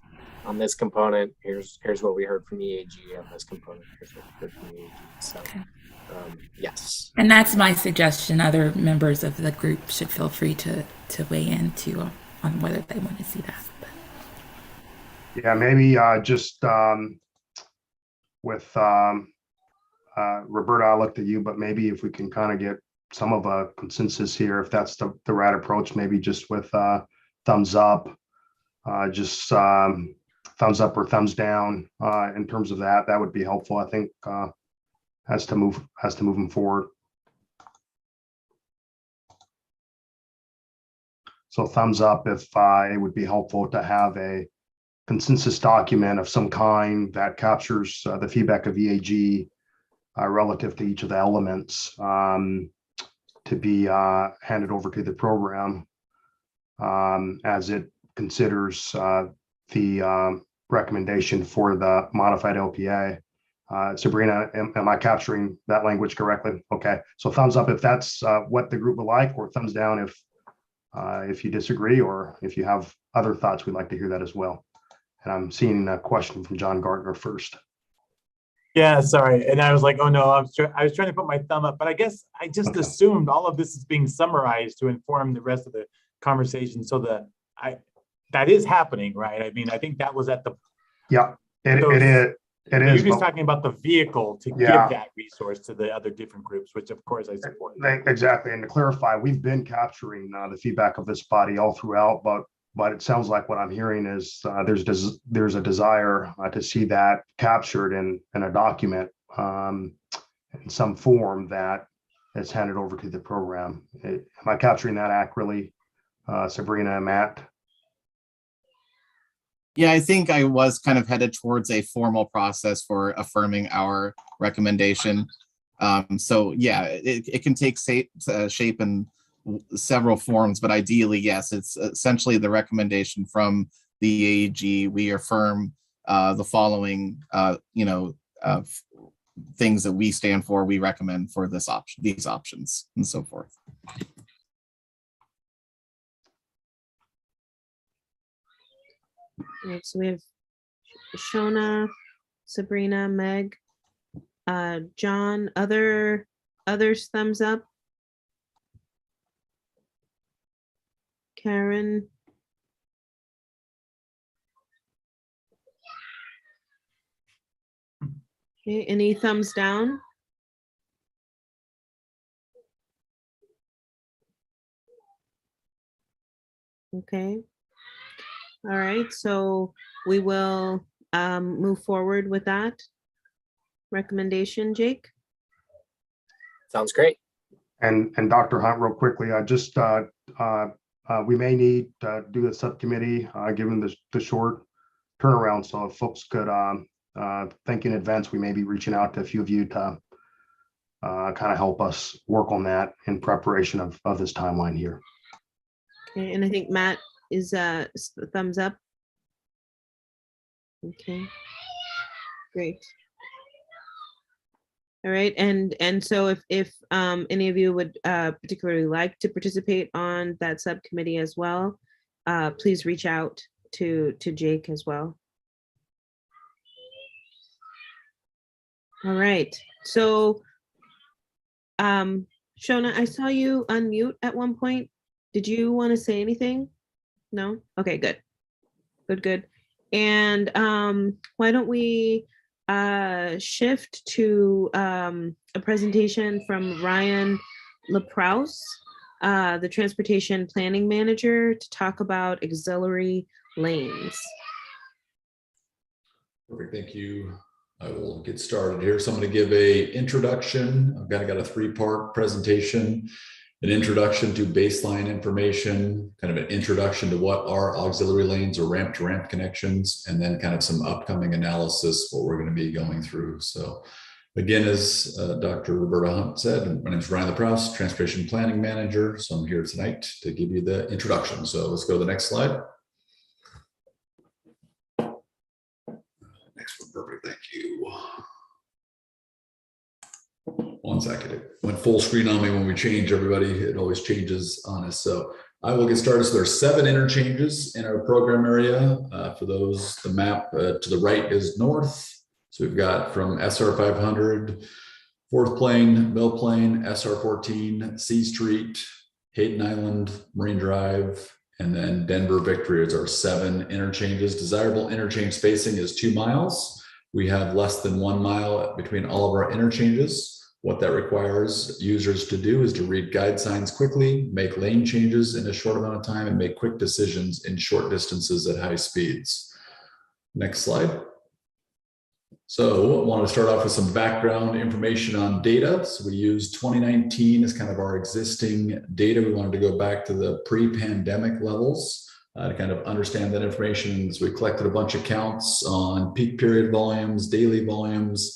on this component. Here's what we heard from EAG on this component. Here's what we heard from EAG. So, Okay. yes. And that's my suggestion. Other members of the group should feel free to weigh in too on whether they want to see that. Yeah, maybe just with Roberta, I looked at you, but maybe if we can kind of get some of a consensus here, if that's the right approach, maybe just with thumbs up, just thumbs up or thumbs down in terms of that would be helpful, I think, as to move them forward. So thumbs up if it would be helpful to have a consensus document of some kind that captures the feedback of EAG relative to each of the elements to be handed over to the program as it considers the recommendation for the modified LPA. Sabrina, am I capturing that language correctly? Okay, so thumbs up if that's what the group would like, or thumbs down if you disagree, or if you have other thoughts, we'd like to hear that as well. And I'm seeing a question from John Gardner first. Yeah, sorry. And I was like, oh no, I was trying to put my thumb up, but I guess I just assumed all of this is being summarized to inform the rest of the conversation. So that is happening, right? I mean, I think that was at the. Yeah, it is. You're just talking about the vehicle to give that resource to the other different groups, which of course I support. Exactly. And to clarify, we've been capturing the feedback of this body all throughout, but it sounds like what I'm hearing is there's a desire to see that captured in a document in some form that is handed over to the program. Am I capturing that accurately, Sabrina and Matt? Yeah, I think I was kind of headed towards a formal process for affirming our recommendation. So yeah, it can take shape in several forms, but ideally, yes, it's essentially the recommendation from the EAG. We affirm the following, things that we stand for, we recommend for this option, these options, and so forth. Right, so we have Shona, Sabrina, Meg, John, others thumbs up. Karen. Okay, any thumbs down? Okay. All right, so we will move forward with that recommendation, Jake. Sounds great. And Dr. Hunt, real quickly, I just we may need to do a subcommittee given the short turnaround. So if folks could think in advance, we may be reaching out to a few of you to kind of help us work on that in preparation of this timeline here. Okay, and I think Matt is thumbs up. Okay, great. All right, and so if any of you would particularly like to participate on that subcommittee as well, please reach out to Jake as well. All right, so Shona, I saw you unmute at one point. Did you want to say anything? No? Okay, good. Good. And why don't we shift to a presentation from Ryan LaProuse, the Transportation Planning Manager, to talk about auxiliary lanes. Perfect, thank you. I will get started here. So I'm going to give an introduction. I've got a three-part presentation. An introduction to baseline information, kind of an introduction to what are auxiliary lanes or ramp-to-ramp connections, and then kind of some upcoming analysis, what we're going to be going through. So again, as Dr. Roberta Hunt said, my name is Ryan LaProuse, Transportation Planning Manager. So I'm here tonight to give you the introduction. So let's go to the next slide. Next one, perfect, thank you. One second, it went full screen on me when we change, everybody. It always changes on us. So I will get started. So there's 7 interchanges in our program area. For those, the map to the right is north. So we've got from SR 500, 4th Plain, Mill Plain, SR 14, C Street, Hayden Island, Marine Drive, and then Denver Victory is our 7 interchanges. Desirable interchange spacing is 2 miles. We have less than 1 mile between all of our interchanges. What that requires users to do is to read guide signs quickly, make lane changes in a short amount of time, and make quick decisions in short distances at high speeds. Next slide. So I want to start off with some background information on data. So we use 2019 as kind of our existing data. We wanted to go back to the pre-pandemic levels to kind of understand that information. So we collected a bunch of counts on peak period volumes, daily volumes,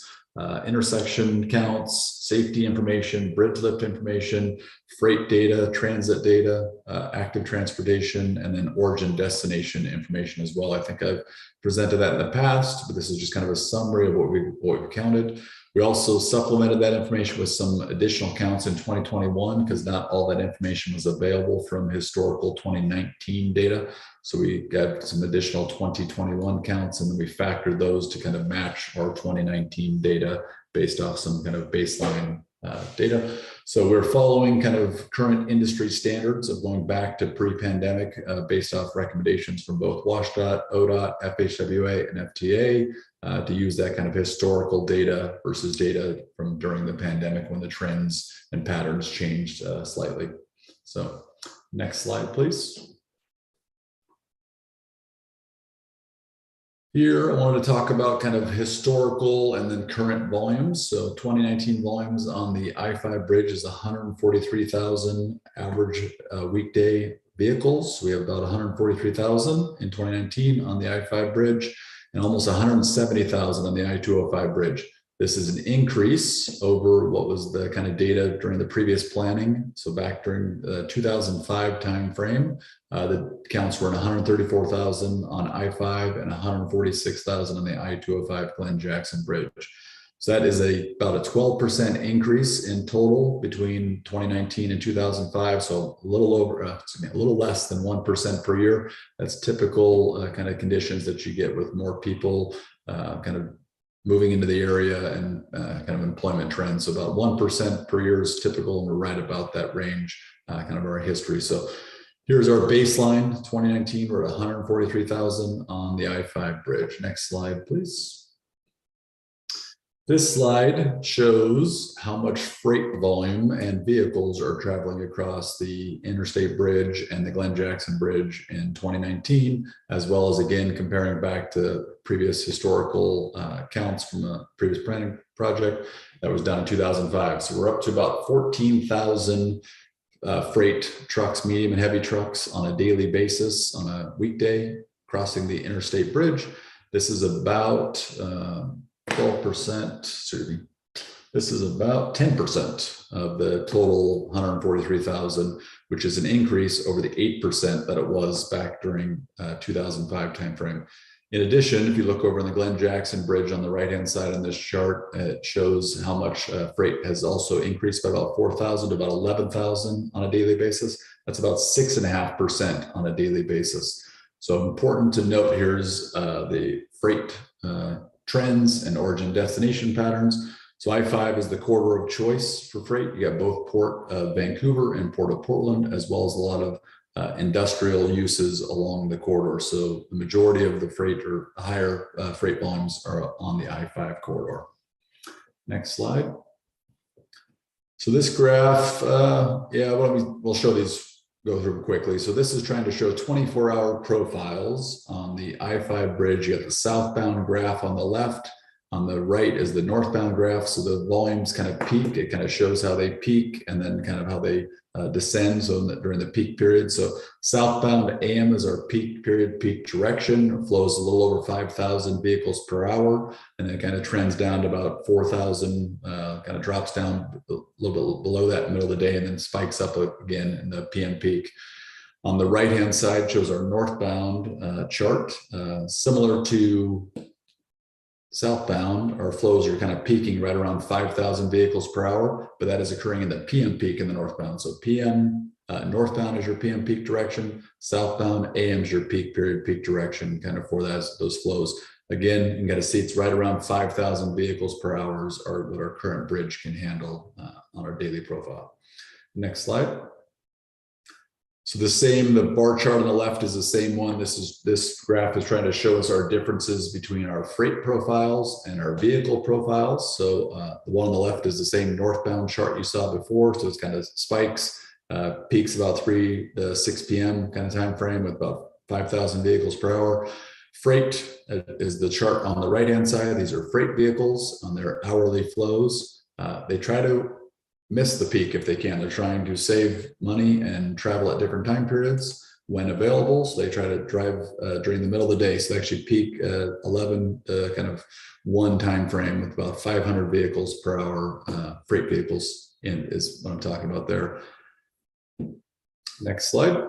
intersection counts, safety information, bridge lift information, freight data, transit data, active transportation, and then origin destination information as well. I think I've presented that in the past, but this is just kind of a summary of what we've counted. We also supplemented that information with some additional counts in 2021 because not all that information was available from historical 2019 data. So we got some additional 2021 counts, and then we factored those to kind of match our 2019 data based off some kind of baseline data. So we're following kind of current industry standards of going back to pre-pandemic based off recommendations from both WSDOT, ODOT, FHWA, and FTA to use that kind of historical data versus data from during the pandemic when the trends and patterns changed slightly. So next slide, please. Here, I wanted to talk about kind of historical and then current volumes. So 2019 volumes on the I-5 bridge is 143,000 average weekday vehicles. We have about 143,000 in 2019 on the I-5 bridge and almost 170,000 on the I-205 bridge. This is an increase over what was the kind of data during the previous planning. So back during the 2005 timeframe, the counts were in 134,000 on I-5 and 146,000 on the I-205 Glen Jackson Bridge. So that is about a 12% increase in total between 2019 and 2005. So a little over, a little less than 1% per year. That's typical kind of conditions that you get with more people kind of moving into the area and kind of employment trends. So about 1% per year is typical, and we're right about that range, kind of our history. So here's our baseline, 2019, we're at 143,000 on the I-5 bridge. Next slide, please. This slide shows how much freight volume and vehicles are traveling across the interstate bridge and the Glen Jackson Bridge in 2019, as well as again comparing back to previous historical counts from a previous planning project that was done in 2005. So we're up to about 14,000 freight trucks, medium and heavy trucks on a daily basis on a weekday crossing the interstate bridge. This is about 12%, this is about 10% of the total 143,000, which is an increase over the 8% that it was back during 2005 timeframe. In addition, if you look over on the Glen Jackson Bridge on the right-hand side on this chart, it shows how much freight has also increased by about 4,000 to about 11,000 on a daily basis. That's about 6.5% on a daily basis. So important to note here is the freight trends and origin destination patterns. So I-5 is the corridor of choice for freight. You got both Port of Vancouver and Port of Portland, as well as a lot of industrial uses along the corridor. So the majority of the freight or higher freight volumes are on the I-5 corridor. Next slide. So this graph, we'll show these, go through quickly. So this is trying to show 24-hour profiles on the I-5 bridge. You got the southbound graph on the left. On the right is the northbound graph. So the volumes kind of peak. It kind of shows how they peak and then kind of how they descend. So during the peak period. So southbound AM is our peak period, peak direction. It flows a little over 5,000 vehicles per hour. And then it kind of trends down to about 4,000, kind of drops down a little bit below that in the middle of the day and then spikes up again in the PM peak. On the right-hand side shows our northbound chart, similar to southbound, our flows are kind of peaking right around 5,000 vehicles per hour, but that is occurring in the PM peak in the northbound. So PM northbound is your PM peak direction, southbound AM is your peak period peak direction kind of for those flows. Again, you got to see it's right around 5,000 vehicles per hour are what our current bridge can handle on our daily profile. Next slide. So the bar chart on the left is the same one. This graph is trying to show us our differences between our freight profiles and our vehicle profiles. So the one on the left is the same northbound chart you saw before. So it's kind of spikes, peaks about 3 to 6 p.m. kind of time frame with about 5,000 vehicles per hour. Freight is the chart on the right-hand side. These are freight vehicles on their hourly flows. They try to miss the peak if they can. They're trying to save money and travel at different time periods when available. So they try to drive during the middle of the day. So they actually peak 11 kind of 1 time frame with about 500 vehicles per hour. Freight vehicles is what I'm talking about there. Next slide.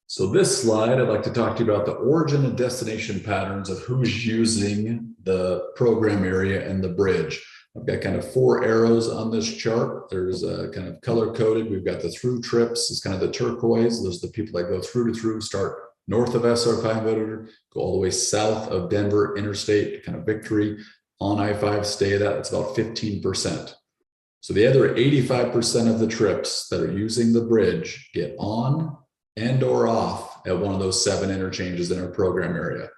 So this slide, I'd like to talk to you about the origin and destination patterns of who's using the program area and the bridge. I've got kind of 4 arrows on this chart. There's a kind of color coded. We've got the through trips. It's kind of the turquoise. Those are the people that go through to through, start north of SR 500, go all the way south of Denver Interstate, kind of Victory on I-5, stay at that. It's about 15%. So the other 85% of the trips that are using the bridge get on and or off at one of those 7 interchanges in our program area.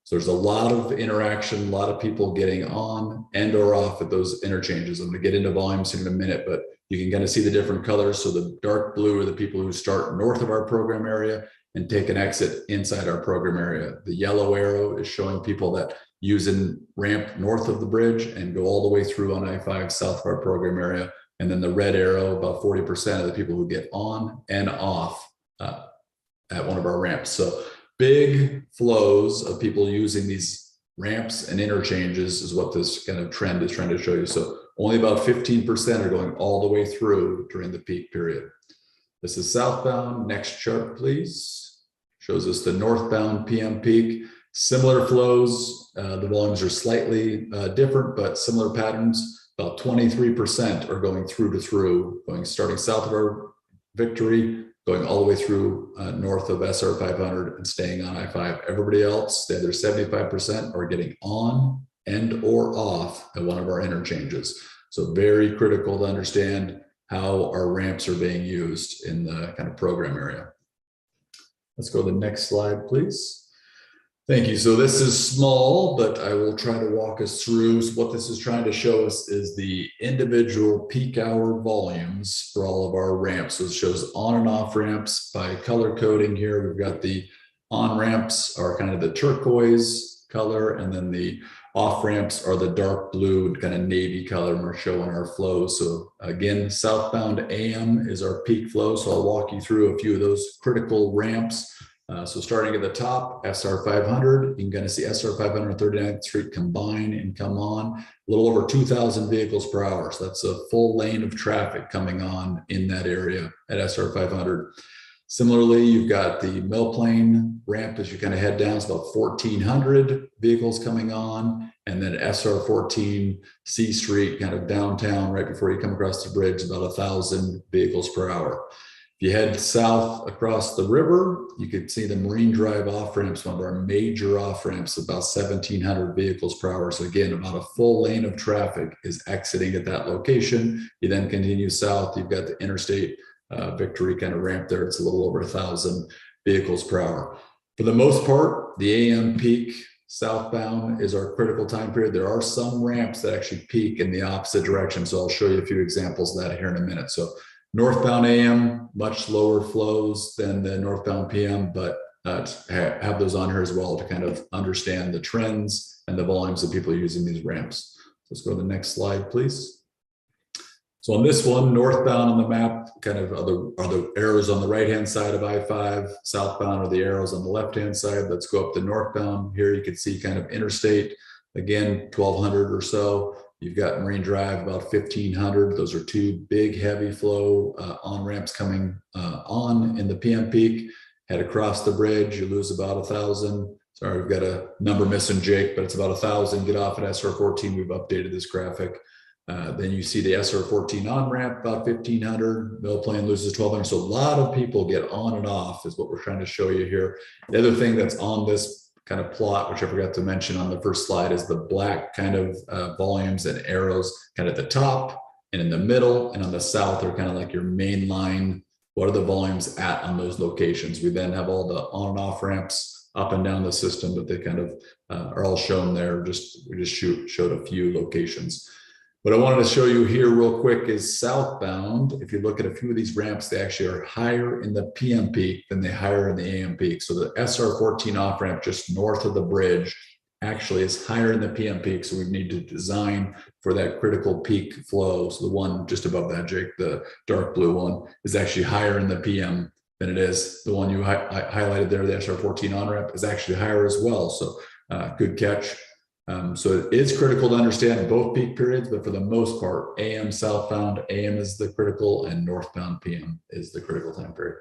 So there's a lot of interaction, a lot of people getting on and or off at those interchanges. I'm going to get into volumes in a minute, but you can kind of see the different colors. So the dark blue are the people who start north of our program area and take an exit inside our program area. The yellow arrow is showing people that use a ramp north of the bridge and go all the way through on I-5 south of our program area. And then the red arrow, about 40% of the people who get on and off at one of our ramps. So big flows of people using these ramps and interchanges is what this kind of trend is trying to show you. So only about 15% are going all the way through during the peak period. This is southbound. Next chart, please. Shows us the northbound PM peak. Similar flows. The volumes are slightly different, but similar patterns. About 23% are going through to through, starting south of our Victory, going all the way through north of SR 500 and staying on I-5. Everybody else, the other 75% are getting on and or off at one of our interchanges. So very critical to understand how our ramps are being used in the kind of program area. Let's go to the next slide, please. Thank you. So this is small, but I will try to walk us through. So what this is trying to show us is the individual peak hour volumes for all of our ramps. So it shows on and off ramps by color coding here. We've got the on ramps are kind of the turquoise color, and then the off ramps are the dark blue and kind of navy color, and we're showing our flows. So again, southbound AM is our peak flow. So I'll walk you through a few of those critical ramps. So starting at the top, SR 500, you can kind of see SR 500 and 39th Street combine and come on a little over 2,000 vehicles per hour. So that's a full lane of traffic coming on in that area at SR 500. Similarly, you've got the Mill Plain ramp as you kind of head down. It's about 1,400 vehicles coming on. And then SR 14 C Street, kind of downtown, right before you come across the bridge, about 1,000 vehicles per hour. If you head south across the river, you can see the Marine Drive off ramps, one of our major off ramps, about 1,700 vehicles per hour. So again, about a full lane of traffic is exiting at that location. You then continue south, you've got the Interstate Victory kind of ramp there. It's a little over 1,000 vehicles per hour. For the most part, the AM peak southbound is our critical time period. There are some ramps that actually peak in the opposite direction. So I'll show you a few examples of that here in a minute. So northbound AM, much lower flows than the northbound PM, but have those on here as well to kind of understand the trends and the volumes of people using these ramps. Let's go to the next slide, please. So on this one, northbound on the map, kind of are the arrows on the right-hand side of I-5, southbound are the arrows on the left-hand side. Let's go up to northbound. Here you can see kind of interstate, again, 1,200 or so. You've got Marine Drive, about 1,500. Those are 2 big heavy flow on ramps coming on in the PM peak. Head across the bridge, you lose about 1,000. Sorry, we've got a number missing, Jake, but it's about 1,000 get off at SR14. We've updated this graphic. Then you see the SR14 on-ramp, about 1,500. Mill plane loses 1,200. So a lot of people get on and off is what we're trying to show you here. The other thing that's on this kind of plot, which I forgot to mention on the first slide, is the black kind of volumes and arrows kind of at the top and in the middle, and on the south are kind of like your main line. What are the volumes at on those locations? We then have all the on and off ramps up and down the system, but they kind of are all shown there. We just showed a few locations. What I wanted to show you here real quick is southbound. If you look at a few of these ramps, they actually are higher in the PM peak than they higher in the AM peak. So the SR14 off ramp just north of the bridge actually is higher in the PM peak. So we need to design for that critical peak flow. So the one just above that, Jake, the dark blue one, is actually higher in the PM than it is. The one you highlighted there, the SR14 on ramp, is actually higher as well. So good catch. So it is critical to understand both peak periods, but for the most part, AM southbound, AM is the critical, and northbound PM is the critical time period.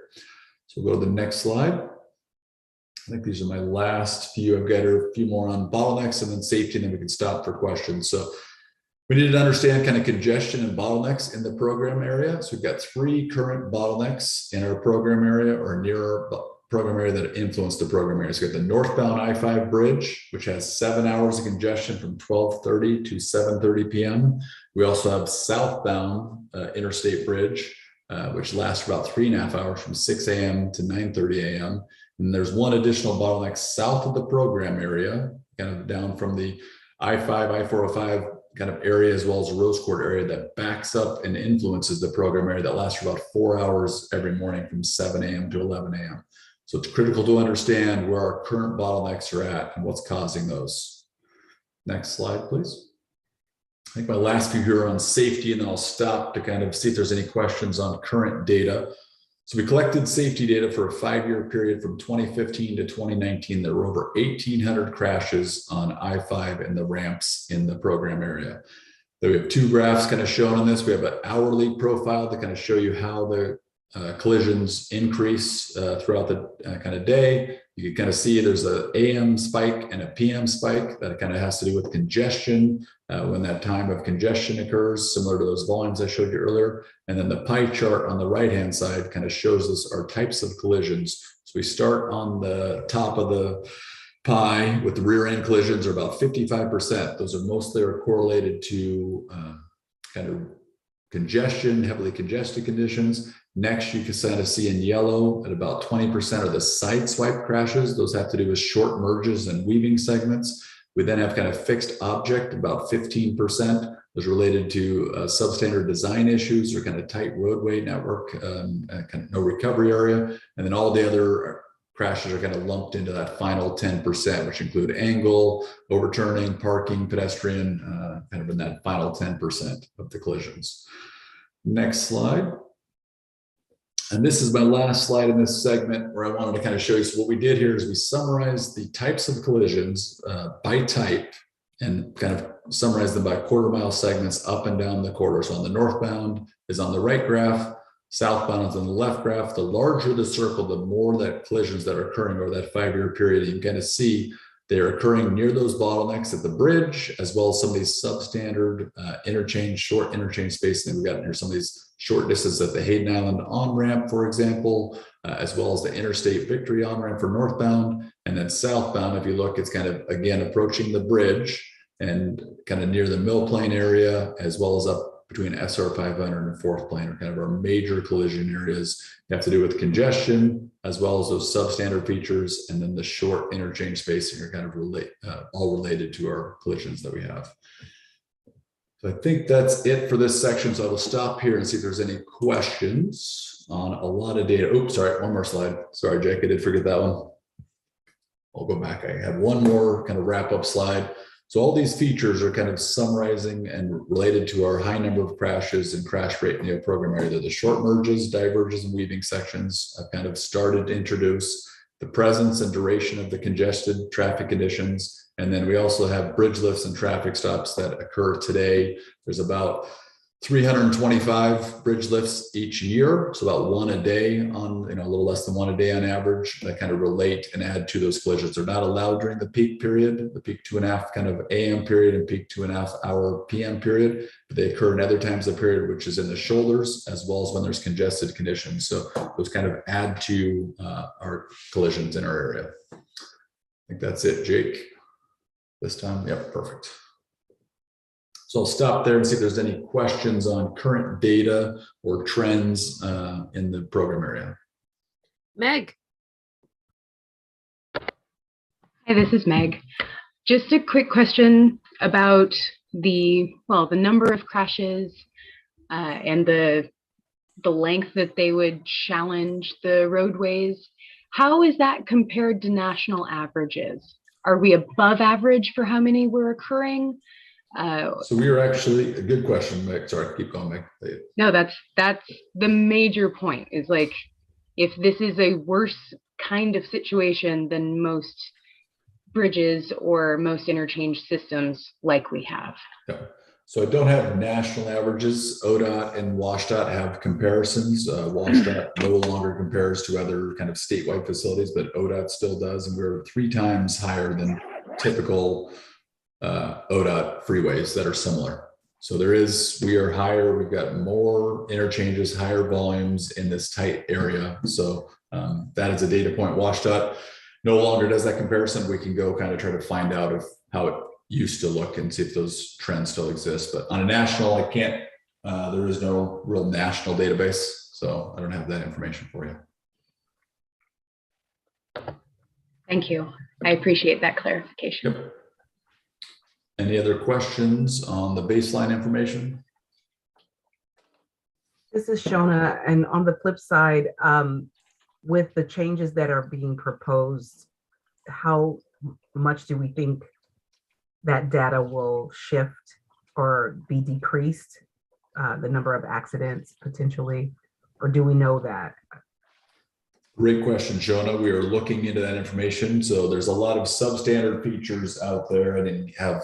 So we'll go to the next slide. I think these are my last few. I've got a few more on bottlenecks and then safety, and then we can stop for questions. So we needed to understand kind of congestion and bottlenecks in the program area. So we've got 3 current bottlenecks in our program area or near our program area that influence the program area. So we have the northbound I-5 bridge, which has 7 hours of congestion from 12:30 to 7:30 p.m. We also have southbound interstate bridge, which lasts for about 3.5 hours from 6 a.m. to 9:30 a.m. And there's one additional bottleneck south of the program area, kind of down from the I-5, I-405 kind of area, as well as the Rose Court area, that backs up and influences the program area that lasts for about 4 hours every morning from 7 a.m. to 11 a.m. So it's critical to understand where our current bottlenecks are at and what's causing those. Next slide, please. I think my last few here are on safety, and then I'll stop to kind of see if there's any questions on current data. So we collected safety data for a 5-year period from 2015 to 2019. There were over 1,800 crashes on I-5 and the ramps in the program area. Then we have 2 graphs kind of shown on this. We have an hourly profile to kind of show you how the collisions increase throughout the kind of day. You can kind of see there's an AM spike and a PM spike that kind of has to do with congestion when that time of congestion occurs, similar to those volumes I showed you earlier. And then the pie chart on the right-hand side kind of shows us our types of collisions. So we start on the top of the pie with the rear end collisions are about 55%. Those are mostly correlated to kind of congestion, heavily congested conditions. Next, you can kind of see in yellow at about 20% are the side swipe crashes. Those have to do with short merges and weaving segments. We then have kind of fixed object, about 15%. Those related to substandard design issues or kind of tight roadway network, kind of no recovery area. And then all the other crashes are kind of lumped into that final 10%, which include angle, overturning, parking, pedestrian, kind of in that final 10% of the collisions. Next slide. And this is my last slide in this segment where I wanted to kind of show you. So what we did here is we summarized the types of collisions by type and kind of summarized them by quarter-mile segments up and down the corridor. So on the northbound is on the right graph, southbound is on the left graph. The larger the circle, the more that collisions that are occurring over that 5-year period. You can kind of see they're occurring near those bottlenecks at the bridge, as well as some of these substandard interchange, short interchange space. And then we've got here some of these short distance at the Hayden Island on-ramp, for example, as well as the Interstate Victory on-ramp for northbound. And then southbound, if you look, it's kind of, again, approaching the bridge and kind of near the Mill Plain area, as well as up between SR 500 and 4th Plane are kind of our major collision areas. They have to do with congestion, as well as those substandard features, and then the short interchange spacing are kind of all related to our collisions that we have. So I think that's it for this section. So I will stop here and see if there's any questions on a lot of data. Oops, sorry, one more slide. Sorry, Jake, I did forget that one. I'll go back. I have one more kind of wrap up slide. So all these features are kind of summarizing and related to our high number of crashes and crash rate in the program area. They're the short merges, diverges, and weaving sections. I've kind of started to introduce the presence and duration of the congested traffic conditions. And then we also have bridge lifts and traffic stops that occur today. There's about 325 bridge lifts each year, so about one a day on, a little less than one a day on average, that kind of relate and add to those collisions. They're not allowed during the peak period, the peak 2.5 kind of AM period and peak 2.5 hour PM period, but they occur in other times of the period, which is in the shoulders, as well as when there's congested conditions. So those kind of add to our collisions in our area. I think that's it, Jake, this time. Yep, perfect. So I'll stop there and see if there's any questions on current data or trends in the program area. Meg. Hi, this is Meg. Just a quick question about the number of crashes and the length that they would challenge the roadways. How is that compared to national averages? Are we above average for how many were occurring? So we are actually, a good question, Meg. Sorry, keep going, Meg. No, that's the major point, is like, if this is a worse kind of situation than most bridges or most interchange systems like we have. Yeah. So I don't have national averages. ODOT and WashDOT have comparisons. WashDOT no longer compares to other kind of statewide facilities, but ODOT still does. And we're 3 times higher than typical ODOT freeways that are similar. So we are higher, we've got more interchanges, higher volumes in this tight area. So that is a data point. WashDOT no longer does that comparison. We can go kind of try to find out how it used to look and see if those trends still exist. But on a national, I can't, there is no real national database. So I don't have that information for you. Thank you. I appreciate that clarification. Yep. Any other questions on the baseline information? This is Shona, and on the flip side, with the changes that are being proposed, how much do we think that data will shift or be decreased, the number of accidents potentially, or do we know that? Great question, Shona. We are looking into that information. So there's a lot of substandard features out there. I didn't have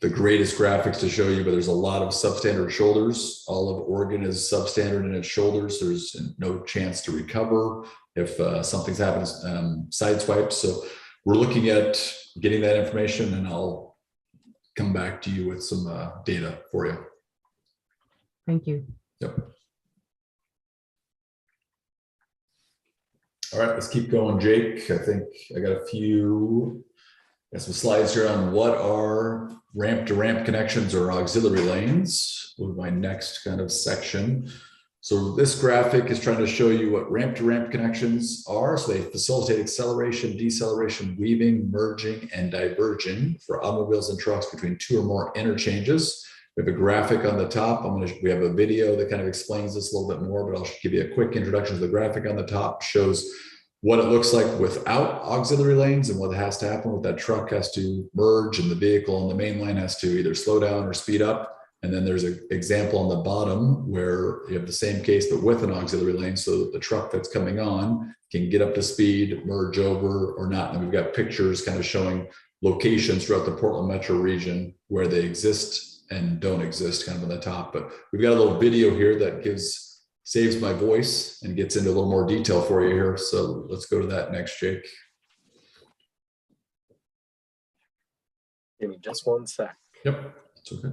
the greatest graphics to show you, but there's a lot of substandard shoulders. All of Oregon is substandard in its shoulders. There's no chance to recover if something's happened, sideswiped. So we're looking at getting that information, and I'll come back to you with some data for you. Thank you. Yep. All right, let's keep going, Jake. I think I got some slides here on what are ramp-to-ramp connections or auxiliary lanes. Will be my next kind of section. So this graphic is trying to show you what ramp-to-ramp connections are. So they facilitate acceleration, deceleration, weaving, merging, and diverging for automobiles and trucks between 2 or more interchanges. We have a graphic on the top. We have a video that kind of explains this a little bit more, but I'll give you a quick introduction to the graphic on the top. Shows what it looks like without auxiliary lanes and what has to happen with that truck has to merge and the vehicle on the main line has to either slow down or speed up. And then there's an example on the bottom where you have the same case, but with an auxiliary lane so that the truck that's coming on can get up to speed, merge over or not. And we've got pictures kind of showing locations throughout the Portland metro region where they exist and don't exist kind of on the top. But we've got a little video here that saves my voice and gets into a little more detail for you here. So let's go to that next, Jake. Give me just one sec. Yep, it's okay.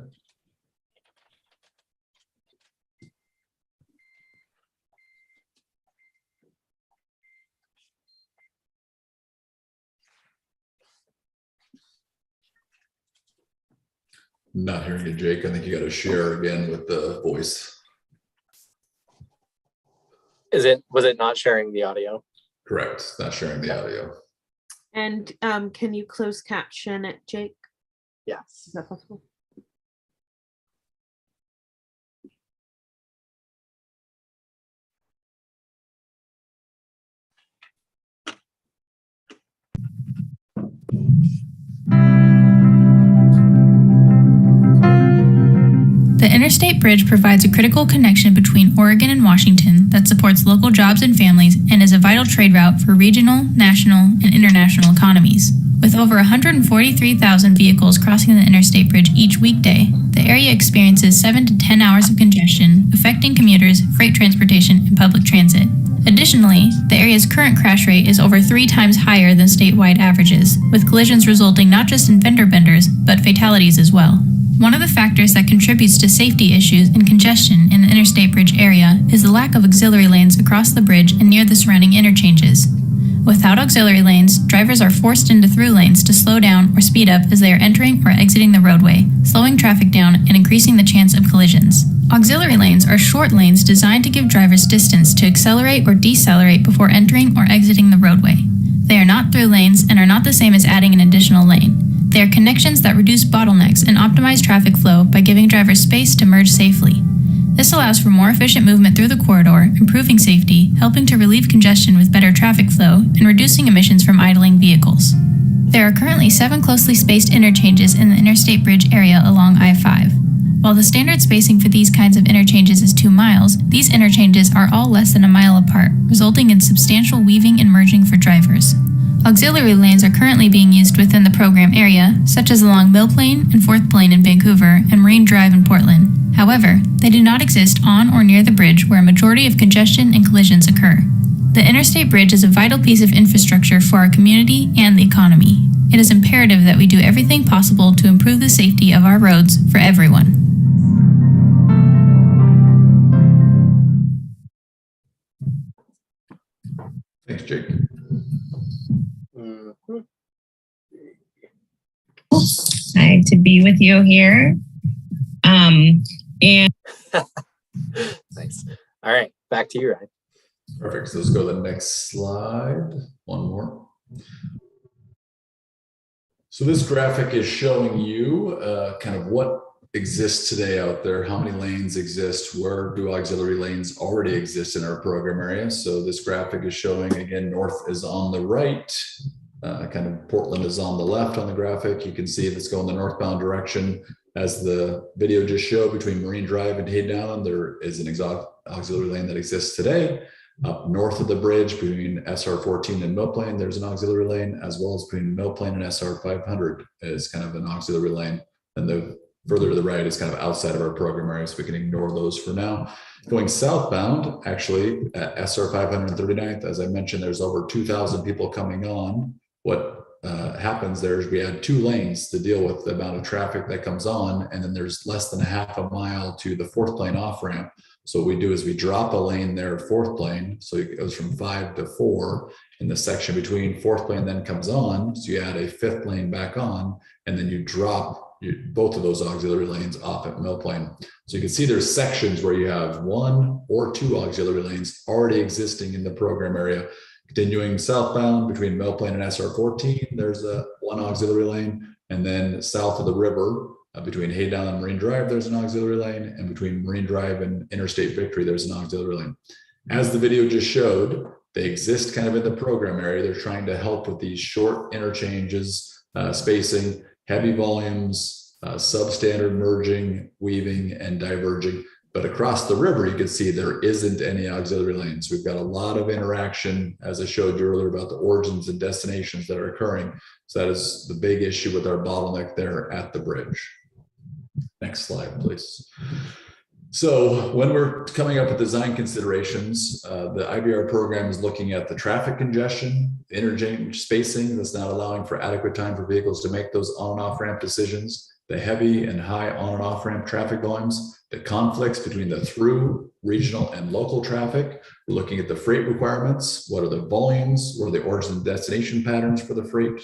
Not hearing you, Jake. I think you got to share again with the voice. Was it not sharing the audio? Correct. Not sharing the audio. And can you close caption it, Jake? Yes. Is that possible? The Interstate Bridge provides a critical connection between Oregon and Washington that supports local jobs and families and is a vital trade route for regional, national, and international economies. With over 143,000 vehicles crossing the Interstate Bridge each weekday, the area experiences 7 to 10 hours of congestion, affecting commuters, freight transportation, and public transit. Additionally, the area's current crash rate is over 3 times higher than statewide averages, with collisions resulting not just in fender benders, but fatalities as well. One of the factors that contributes to safety issues and congestion in the interstate bridge area is the lack of auxiliary lanes across the bridge and near the surrounding interchanges. Without auxiliary lanes, drivers are forced into through lanes to slow down or speed up as they are entering or exiting the roadway, slowing traffic down and increasing the chance of collisions. Auxiliary lanes are short lanes designed to give drivers distance to accelerate or decelerate before entering or exiting the roadway. They are not through lanes and are not the same as adding an additional lane. They are connections that reduce bottlenecks and optimize traffic flow by giving drivers space to merge safely. This allows for more efficient movement through the corridor, improving safety, helping to relieve congestion with better traffic flow, and reducing emissions from idling vehicles. There are currently 7 closely spaced interchanges in the interstate bridge area along I-5. While the standard spacing for these kinds of interchanges is 2 miles, these interchanges are all less than a mile apart, resulting in substantial weaving and merging for drivers. Auxiliary lanes are currently being used within the program area, such as along Mill Plain and 4th Plain in Vancouver and Marine Drive in Portland. However, they do not exist on or near the bridge where a majority of congestion and collisions occur. The interstate bridge is a vital piece of infrastructure for our community and the economy. It is imperative that we do everything possible to improve the safety of our roads for everyone. Thanks, Jake. Excited to be with you here. And Thanks. All right, back to you, Ryan. Perfect. So let's go to the next slide. One more. So this graphic is showing you kind of what exists today out there, how many lanes exist, where do auxiliary lanes already exist in our program area. So this graphic is showing, again, north is on the right, kind of Portland is on the left on the graphic. You can see if it's going the northbound direction. As the video just showed, between Marine Drive and Hayden Island, there is an auxiliary lane that exists today. Up north of the bridge between SR 14 and Mill Plain, there's an auxiliary lane, as well as between Mill Plain and SR 500 is kind of an auxiliary lane. And the further to the right is kind of outside of our program area, so we can ignore those for now. Going southbound, actually, at SR 539th, as I mentioned, there's over 2,000 people coming on. What happens there is we add 2 lanes to deal with the amount of traffic that comes on, and then there's less than a half a mile to the 4th Plain off ramp. So what we do is we drop a lane there at 4th Plain, so it goes from 5 to 4 in the section between 4th Plain, then comes on, so you add a 5th lane back on, and then you drop both of those auxiliary lanes off at Mill Plain. So you can see there's sections where you have 1 or 2 auxiliary lanes already existing in the program area. Continuing southbound between Mill Plain and SR 14, there's a 1 auxiliary lane, and then south of the river between Hayden Island and Marine Drive, there's an auxiliary lane, and between Marine Drive and Interstate Victory, there's an auxiliary lane. As the video just showed, they exist kind of in the program area. They're trying to help with these short interchanges, spacing, heavy volumes, substandard merging, weaving, and diverging. But across the river, you can see there isn't any auxiliary lanes. We've got a lot of interaction, as I showed you earlier, about the origins and destinations that are occurring. So that is the big issue with our bottleneck there at the bridge. Next slide, please. So when we're coming up with design considerations, the IBR program is looking at the traffic congestion, interchange spacing that's not allowing for adequate time for vehicles to make those on and off ramp decisions, the heavy and high on and off ramp traffic volumes, the conflicts between the through, regional, and local traffic. We're looking at the freight requirements. What are the volumes? What are the origin and destination patterns for the freight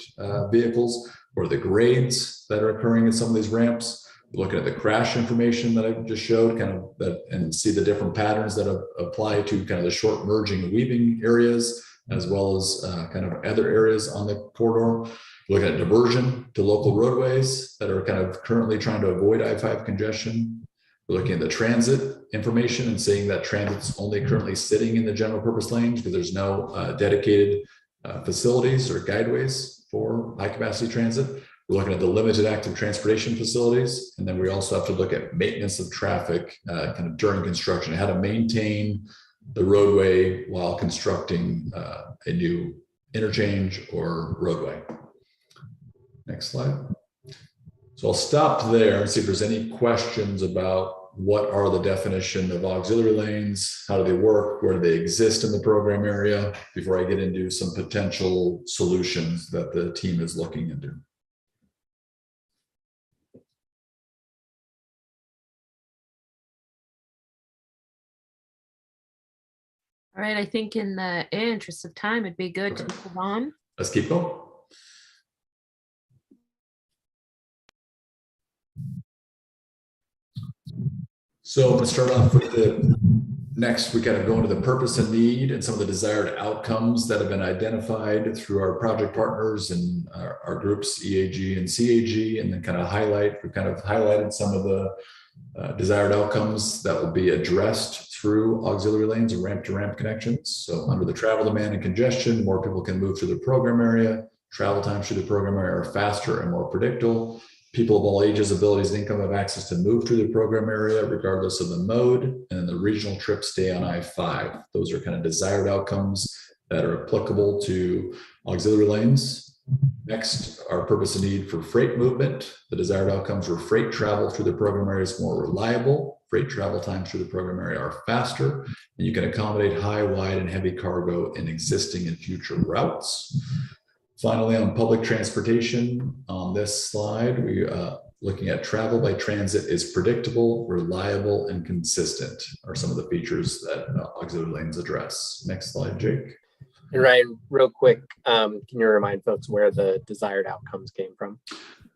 vehicles? What are the grades that are occurring in some of these ramps? We're looking at the crash information that I just showed, kind of that, and see the different patterns that apply to kind of the short merging and weaving areas, as well as kind of other areas on the corridor. We're looking at diversion to local roadways that are kind of currently trying to avoid I-5 congestion. We're looking at the transit information and seeing that transit's only currently sitting in the general purpose lanes because there's no dedicated facilities or guideways for high capacity transit. We're looking at the limited active transportation facilities. And then we also have to look at maintenance of traffic kind of during construction, how to maintain the roadway while constructing a new interchange or roadway. Next slide. So I'll stop there and see if there's any questions about what are the definition of auxiliary lanes, how do they work, where do they exist in the program area, before I get into some potential solutions that the team is looking into. All right, I think in the interest of time, it'd be good to move on. Let's keep going. So I'm going to start off with the next, we kind of go into the purpose and need and some of the desired outcomes that have been identified through our project partners and our groups, EAG and CAG, and then kind of we've kind of highlighted some of the desired outcomes that will be addressed through auxiliary lanes or ramp-to-ramp connections. So under the travel demand and congestion, more people can move through the program area. Travel times through the program area are faster and more predictable. People of all ages, abilities, and income have access to move through the program area regardless of the mode, and the regional trips stay on I-5. Those are kind of desired outcomes that are applicable to auxiliary lanes. Next, our purpose and need for freight movement. The desired outcomes where freight travel through the program area is more reliable. Freight travel times through the program area are faster, and you can accommodate high, wide, and heavy cargo in existing and future routes. Finally, on public transportation, on this slide, we looking at travel by transit is predictable, reliable, and consistent are some of the features that auxiliary lanes address. Next slide, Jake. And Ryan, real quick, can you remind folks where the desired outcomes came from?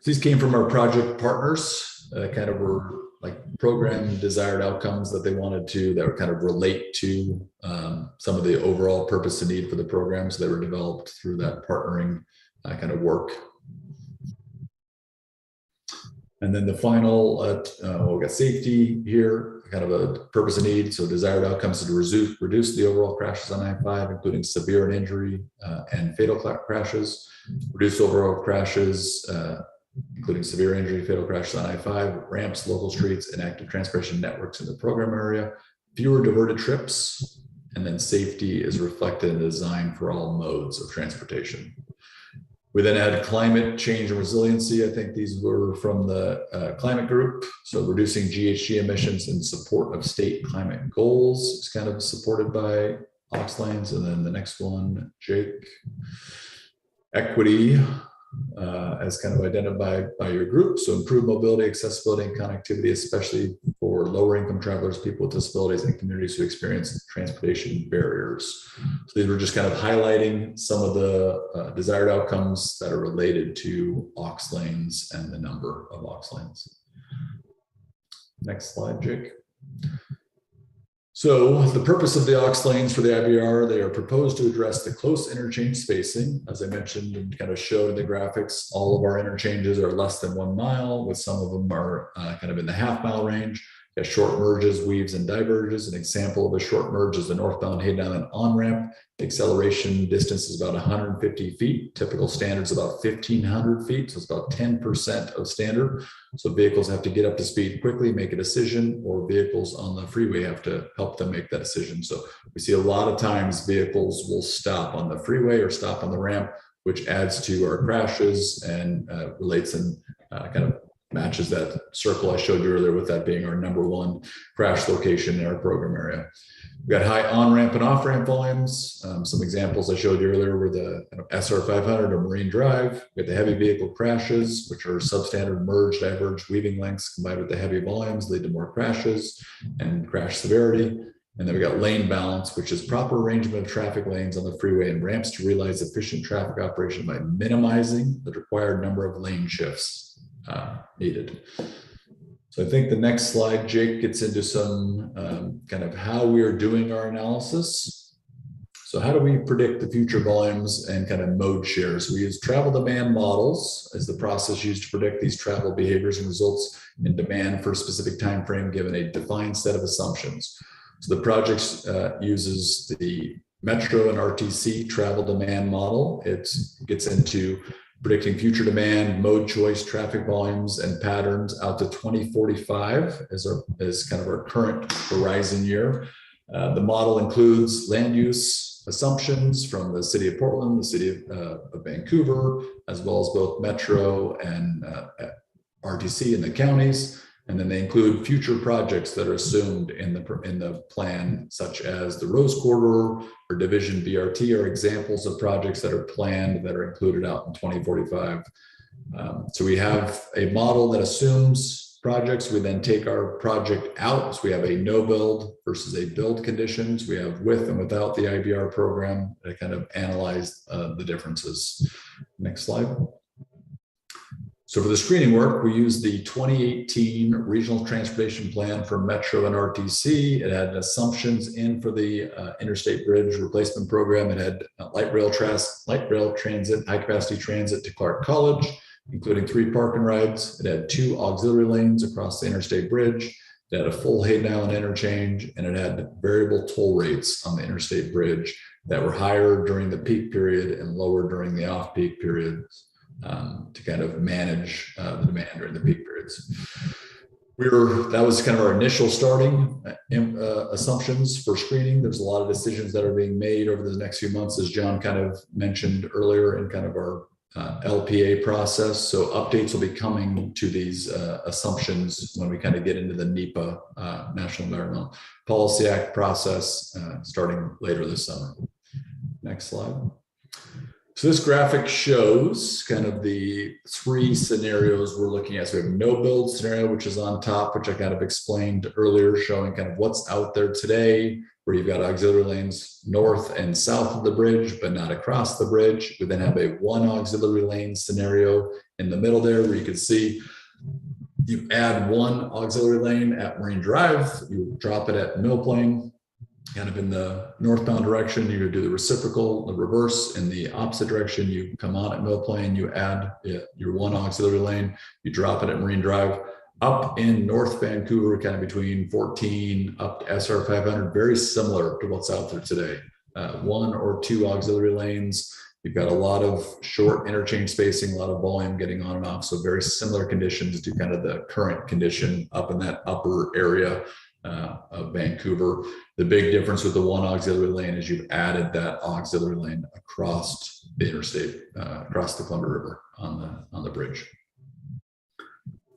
These came from our project partners, kind of were like program desired outcomes that they wanted to, that would kind of relate to some of the overall purpose and need for the programs that were developed through that partnering kind of work. And then the final, we got safety here, kind of a purpose and need. So desired outcomes to reduce the overall crashes on I-5, including severe and injury and fatal crashes, reduce overall crashes, including severe injury, fatal crashes on I-5, ramps, local streets, and active transportation networks in the program area, fewer diverted trips, and then safety is reflected in the design for all modes of transportation. We then had climate change and resiliency. I think these were from the climate group. So reducing GHG emissions in support of state climate goals is kind of supported by aux lanes. And then the next one, Jake, equity as kind of identified by your group. So improve mobility, accessibility, and connectivity, especially for lower income travelers, people with disabilities, and communities who experience transportation barriers. So these were just kind of highlighting some of the desired outcomes that are related to aux lanes and the number of aux lanes. Next slide, Jake. So the purpose of the aux lanes for the IVR, they are proposed to address the close interchange spacing. As I mentioned and kind of showed in the graphics, all of our interchanges are less than 1 mile, with some of them are kind of in the half-mile range. Got short merges, weaves, and diverges. An example of a short merge is the northbound Hayden Island on-ramp. The acceleration distance is about 150 feet. Typical standard is about 1,500 feet, so it's about 10% of standard. So vehicles have to get up to speed quickly, make a decision, or vehicles on the freeway have to help them make that decision. So we see a lot of times vehicles will stop on the freeway or stop on the ramp, which adds to our crashes and relates and kind of matches that circle I showed you earlier, with that being our #1 crash location in our program area. We've got high on-ramp and off-ramp volumes. Some examples I showed you earlier were the SR 500 or Marine Drive. We have the heavy vehicle crashes, which are substandard merge, diverge, weaving lengths combined with the heavy volumes lead to more crashes and crash severity. And then we got lane balance, which is proper arrangement of traffic lanes on the freeway and ramps to realize efficient traffic operation by minimizing the required number of lane shifts needed. So I think the next slide, Jake, gets into some kind of how we are doing our analysis. So how do we predict the future volumes and kind of mode shares? We use travel demand models as the process used to predict these travel behaviors and results in demand for a specific time frame given a defined set of assumptions. So the project uses the Metro and RTC travel demand model. It gets into predicting future demand, mode choice, traffic volumes, and patterns out to 2045 as kind of our current horizon year. The model includes land use assumptions from the city of Portland, the city of Vancouver, as well as both Metro and RTC and the counties. And then they include future projects that are assumed in the plan, such as the Rose Corridor or Division BRT are examples of projects that are planned that are included out in 2045. So we have a model that assumes projects. We then take our project out. So we have a no build versus a build conditions. We have with and without the IBR program to kind of analyze the differences. Next slide. So for the screening work, we used the 2018 Regional Transportation Plan for Metro and RTC. It had assumptions in for the Interstate Bridge Replacement Program. It had light rail transit, high capacity transit to Clark College, including 3 park and rides. It had 2 auxiliary lanes across the Interstate Bridge. It had a full Hayden Island interchange, and it had variable toll rates on the Interstate Bridge that were higher during the peak period and lower during the off-peak periods. To kind of manage the demand during the peak periods. That was kind of our initial starting assumptions for screening. There's a lot of decisions that are being made over the next few months, as John kind of mentioned earlier in kind of our LPA process. So updates will be coming to these assumptions when we kind of get into the NEPA, National Environmental Policy Act process starting later this summer. Next slide. So this graphic shows kind of the 3 scenarios we're looking at. So we have no build scenario, which is on top, which I kind of explained earlier, showing kind of what's out there today, where you've got auxiliary lanes north and south of the bridge, but not across the bridge. We then have a 1 auxiliary lane scenario in the middle there, where you can see you add 1 auxiliary lane at Marine Drive, you drop it at Mill Plain. Kind of in the northbound direction, you do the reciprocal, the reverse. In the opposite direction, you come on at Mill Plain, you add your 1 auxiliary lane, you drop it at Marine Drive. Up in North Vancouver, kind of between 14 up to SR 500, very similar to what's out there today. 1 or 2 auxiliary lanes. You've got a lot of short interchange spacing, a lot of volume getting on and off. So very similar conditions to kind of the current condition up in that upper area of Vancouver. The big difference with the 1 auxiliary lane is you've added that auxiliary lane across the interstate, across the Columbia River on the bridge.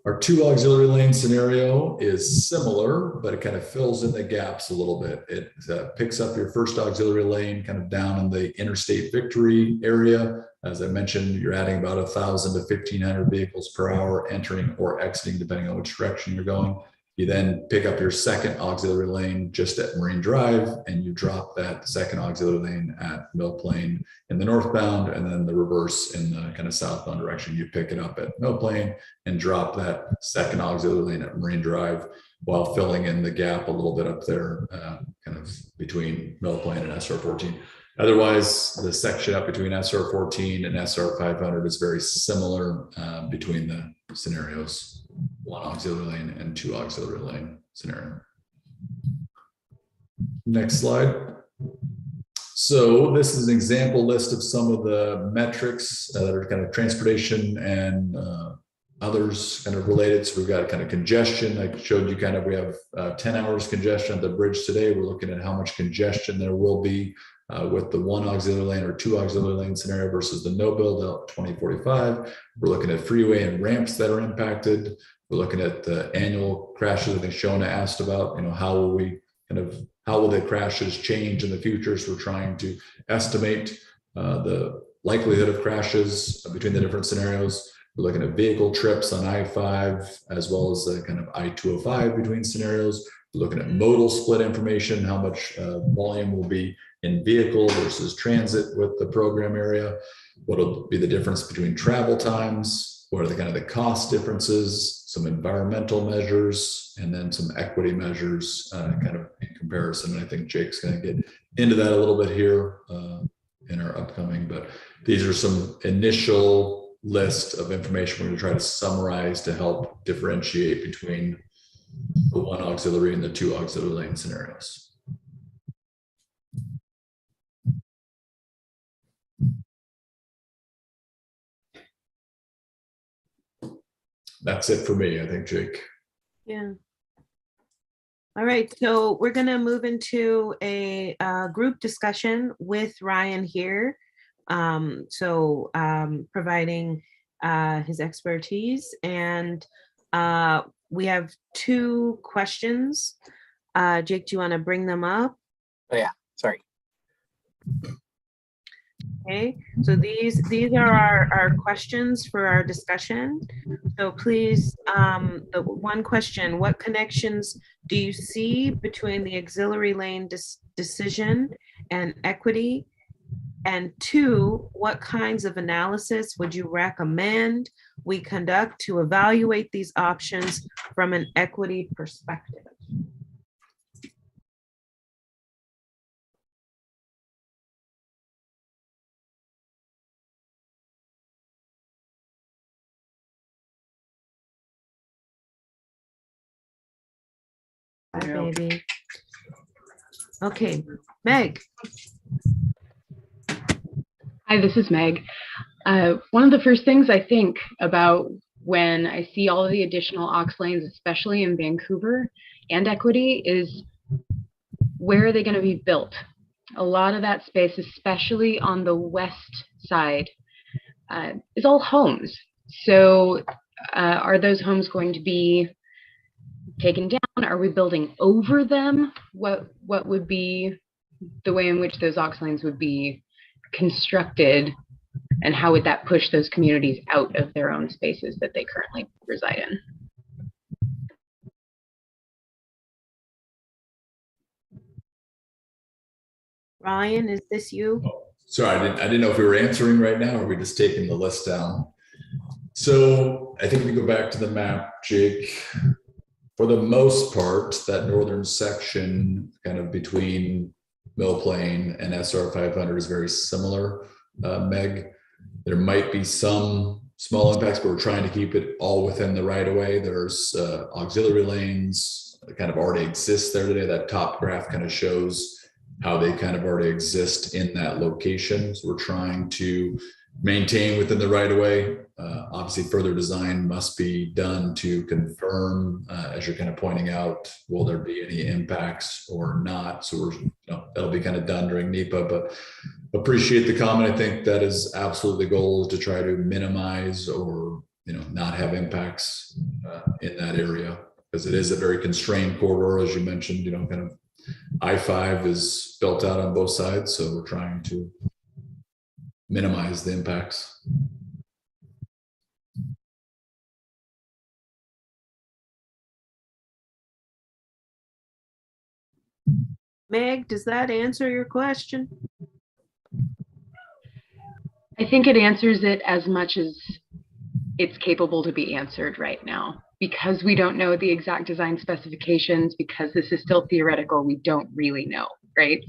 Our 2 auxiliary lane scenario is similar, but it kind of fills in the gaps a little bit. It picks up your first auxiliary lane kind of down in the Interstate Victory area. As I mentioned, you're adding about 1,000 to 1,500 vehicles per hour entering or exiting, depending on which direction you're going. You then pick up your second auxiliary lane just at Marine Drive, and you drop that second auxiliary lane at Mill Plain in the northbound, and then the reverse in the kind of southbound direction. You pick it up at Mill Plain and drop that second auxiliary lane at Marine Drive while filling in the gap a little bit up there, kind of between Mill Plain and SR 14. Otherwise, the section up between SR 14 and SR 500 is very similar between the scenarios. 1 auxiliary lane and 2 auxiliary lane scenario. Next slide. So this is an example list of some of the metrics that are kind of transportation and others kind of related. So we've got kind of congestion. I showed you kind of, we have 10 hours congestion at the bridge today. We're looking at how much congestion there will be with the 1 auxiliary lane or 2 auxiliary lane scenario versus the no build out 2045. We're looking at freeway and ramps that are impacted. We're looking at the annual crashes. I think Shona asked about, how will the crashes change in the future? So we're trying to estimate the likelihood of crashes between the different scenarios. We're looking at vehicle trips on I-5 as well as the kind of I-205 between scenarios. We're looking at modal split information, how much volume will be in vehicle versus transit with the program area. What will be the difference between travel times? What are the kind of the cost differences? Some environmental measures, and then some equity measures kind of in comparison. And I think Jake's going to get into that a little bit here in our upcoming, but these are some initial list of information we're going to try to summarize to help differentiate between the 1 auxiliary and the 2 auxiliary lane scenarios. That's it for me, I think, Jake. Yeah. All right, so we're going to move into a group discussion with Ryan here. Providing his expertise. And we have 2 questions. Jake, do you want to bring them up? Oh yeah, sorry. Okay, so these are our questions for our discussion. So please, the one question: what connections do you see between the auxiliary lane decision and equity? And 2, what kinds of analysis would you recommend we conduct to evaluate these options from an equity perspective? Hi, baby. Okay, Meg. Hi, this is Meg. One of the first things I think about when I see all of the additional aux lanes, especially in Vancouver and equity, is where are they going to be built? A lot of that space, especially on the west side, is all homes. So are those homes going to be taken down? Are we building over them? What would be the way in which those aux lanes would be constructed, and how would that push those communities out of their own spaces that they currently reside in? Ryan, is this you? Oh, sorry, I didn't know if we were answering right now or we just taking the list down. So I think if you go back to the map, Jake, for the most part, that northern section kind of between Mill Plain and SR 500 is very similar, Meg. There might be some small impacts, but we're trying to keep it all within the right of way. There's auxiliary lanes that kind of already exist there today. That top graph kind of shows how they kind of already exist in that location. So we're trying to maintain within the right of way. Obviously, further design must be done to confirm, as you're kind of pointing out, will there be any impacts or not? So we're, that'll be kind of done during NEPA, but appreciate the comment. I think that is absolutely the goal, is to try to minimize or, not have impacts in that area, because it is a very constrained corridor, as you mentioned, kind of I-5 is built out on both sides. So we're trying to minimize the impacts. Meg, does that answer your question? I think it answers it as much as it's capable to be answered right now. Because we don't know the exact design specifications, because this is still theoretical, we don't really know, right?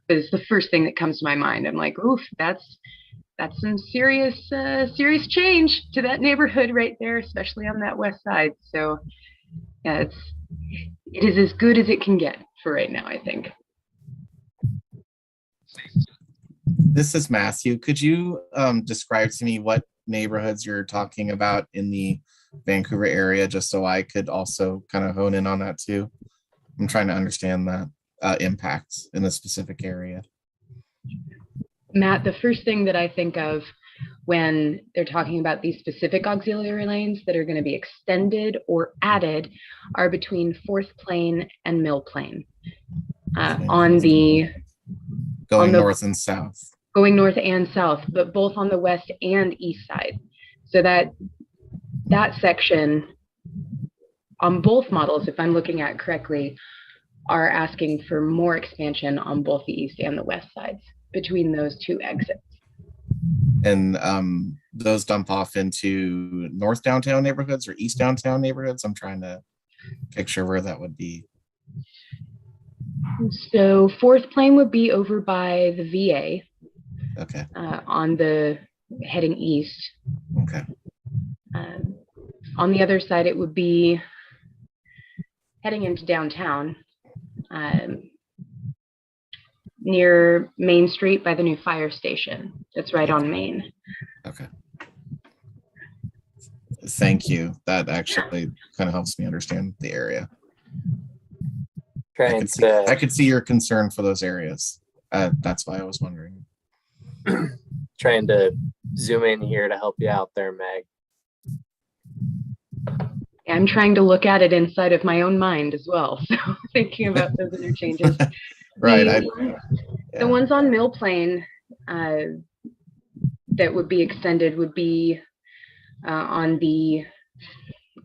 But it's the first thing that comes to my mind. I'm like, oof, that's some serious change to that neighborhood right there, especially on that west side. So yeah, it is as good as it can get for right now, I think. This is Matthew. Could you describe to me what neighborhoods you're talking about in the Vancouver area, just so I could also kind of hone in on that too? I'm trying to understand that impacts in a specific area. Matt, the first thing that I think of when they're talking about these specific auxiliary lanes that are going to be extended or added are between 4th Plain and Mill Plain. Going north and south. Going north and south, but both on the west and east side. So that section on both models, if I'm looking at it correctly, are asking for more expansion on both the east and the west sides between those 2 exits. And those dump off into north downtown neighborhoods or east downtown neighborhoods? I'm trying to picture where that would be. So 4th Plain would be over by the VA. Okay. On the heading east. Okay. On the other side, it would be heading into downtown, near Main Street by the new fire station. That's right on Main. Okay. Thank you. That actually kind of helps me understand the area. I could see your concern for those areas. That's why I was wondering. Trying to zoom in here to help you out there, Meg. I'm trying to look at it inside of my own mind as well. So thinking about those interchanges. Right. The ones on Mill Plain that would be extended would be on the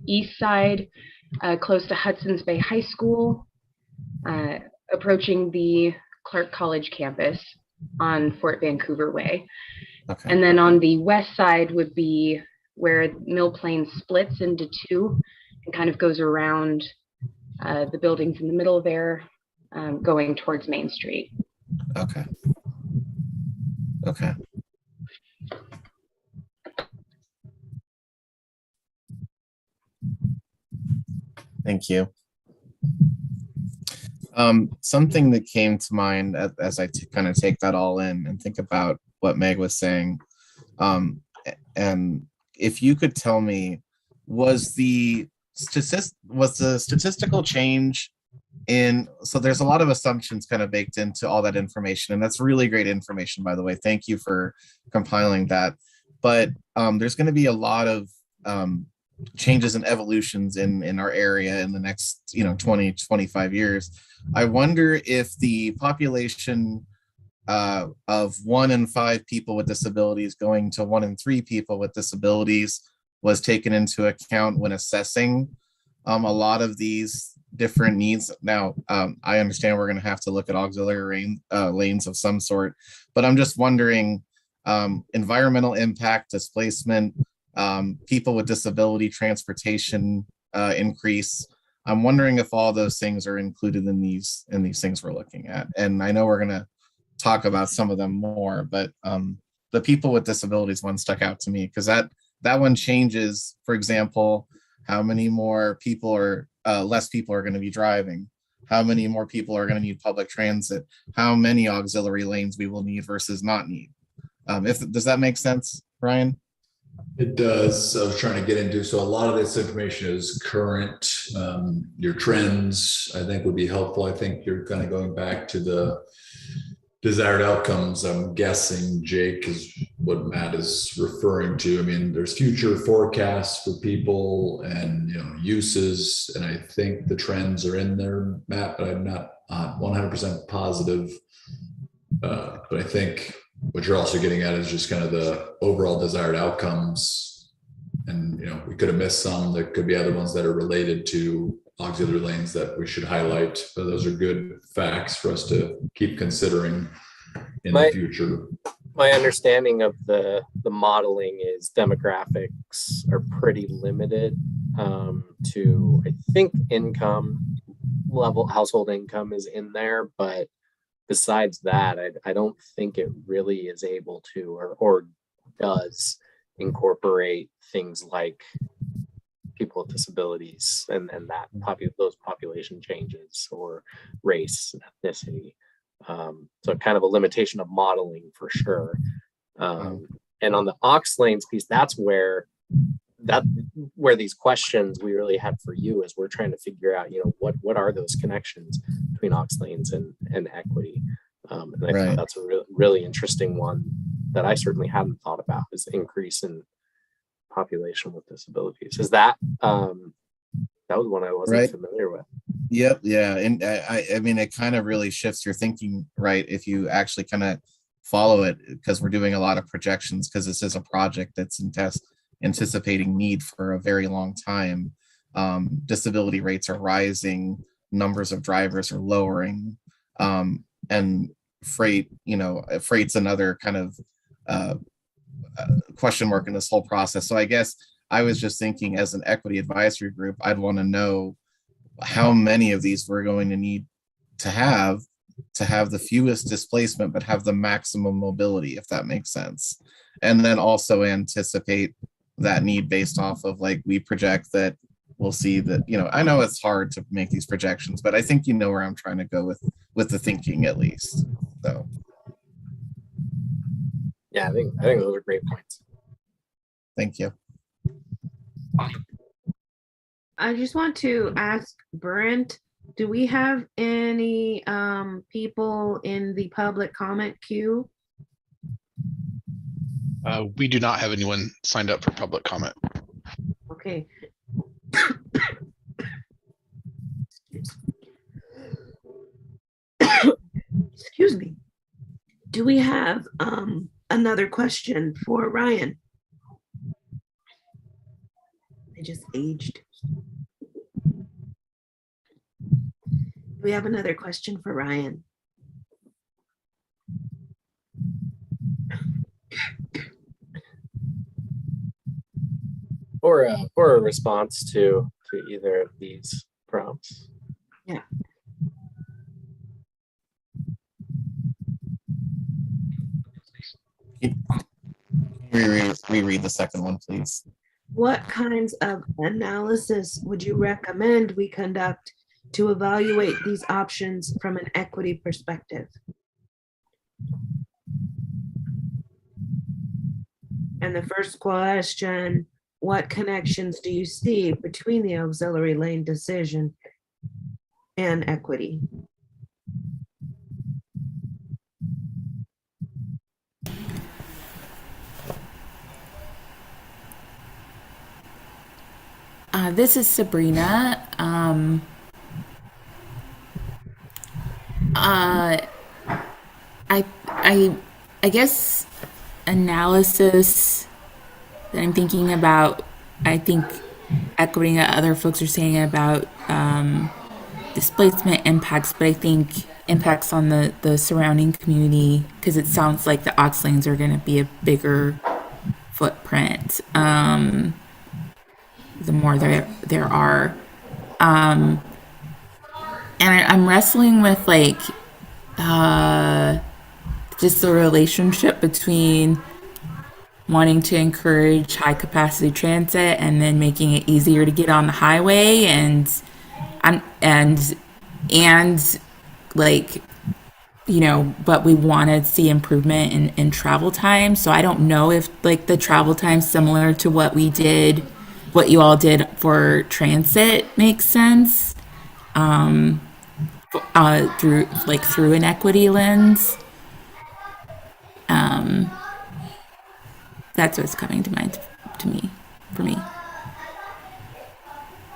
east side, close to Hudson's Bay High School, approaching the Clark College campus on Fort Vancouver Way. Okay. And then on the west side would be where Mill Plain splits into two and kind of goes around the buildings in the middle there, going towards Main Street. Okay. Okay. Thank you. Something that came to mind as I kind of take that all in and think about what Meg was saying, and if you could tell me, was the statistical change in, so there's a lot of assumptions kind of baked into all that information, and that's really great information, by the way. Thank you for compiling that. But there's going to be a lot of changes and evolutions in our area in the next 20 25 years. I wonder if the population of 1 in 5 people with disabilities going to 1 in 3 people with disabilities was taken into account when assessing a lot of these different needs. Now, I understand we're going to have to look at auxiliary lanes of some sort, but I'm just wondering, environmental impact, displacement, people with disability, transportation increase. I'm wondering if all those things are included in these things we're looking at. And I know we're going to talk about some of them more, but the people with disabilities one stuck out to me because that one changes, for example, how many more people or less people are going to be driving, how many more people are going to need public transit, how many auxiliary lanes we will need versus not need. Does that make sense, Ryan? It does. I was trying to get into, so a lot of this information is current. Your trends, I think, would be helpful. I think you're kind of going back to the desired outcomes. I'm guessing, Jake, is what Matt is referring to. I mean, there's future forecasts for people and uses, and I think the trends are in there, Matt, but I'm not 100% positive. But I think what you're also getting at is just kind of the overall desired outcomes. And, we could have missed some. There could be other ones that are related to auxiliary lanes that we should highlight. But those are good facts for us to keep considering in the future. My understanding of the modeling is demographics are pretty limited to, I think, income level, household income is in there, but besides that, I don't think it really is able to or does incorporate things like people with disabilities and that those population changes or race, ethnicity. So kind of a limitation of modeling for sure. And on the aux lanes piece, that's where these questions we really had for you is we're trying to figure out, what are those connections between aux lanes and equity. And I thought that's a really interesting one that I certainly hadn't thought about, is increase in population with disabilities. Is that that was one I wasn't familiar with. Yep. Yeah. And I mean, it kind of really shifts your thinking, right? If you actually kind of follow it, because we're doing a lot of projections, because this is a project that's anticipating need for a very long time. Disability rates are rising, numbers of drivers are lowering, and freight's another kind of question mark in this whole process. So I guess I was just thinking, as an equity advisory group, I'd want to know how many of these we're going to need to have the fewest displacement, but have the maximum mobility, if that makes sense. And then also anticipate that need based off of, like, we project that we'll see that, I know it's hard to make these projections, but I think where I'm trying to go with the thinking, at least. So yeah, I think those are great points. Thank you. I just want to ask Brent, do we have any people in the public comment queue? We do not have anyone signed up for public comment. Okay. excuse me. Do we have another question for Ryan? I just aged. We have another question for Ryan. Or a response to either of these prompts. Yeah. Reread the second one, please. What kinds of analysis would you recommend we conduct to evaluate these options from an equity perspective? And the first question, what connections do you see between the auxiliary lane decision and equity? This is Sabrina. I guess analysis that I'm thinking about, I think echoing what other folks are saying about displacement impacts, but I think impacts on the surrounding community, because it sounds like the aux lanes are going to be a bigger footprint. The more there are. And I'm wrestling with like just the relationship between wanting to encourage high capacity transit and then making it easier to get on the highway and like, you know, but we want to see improvement in travel time. So I don't know if like the travel time similar to what you all did for transit makes sense through an equity lens. That's what's coming to mind for me.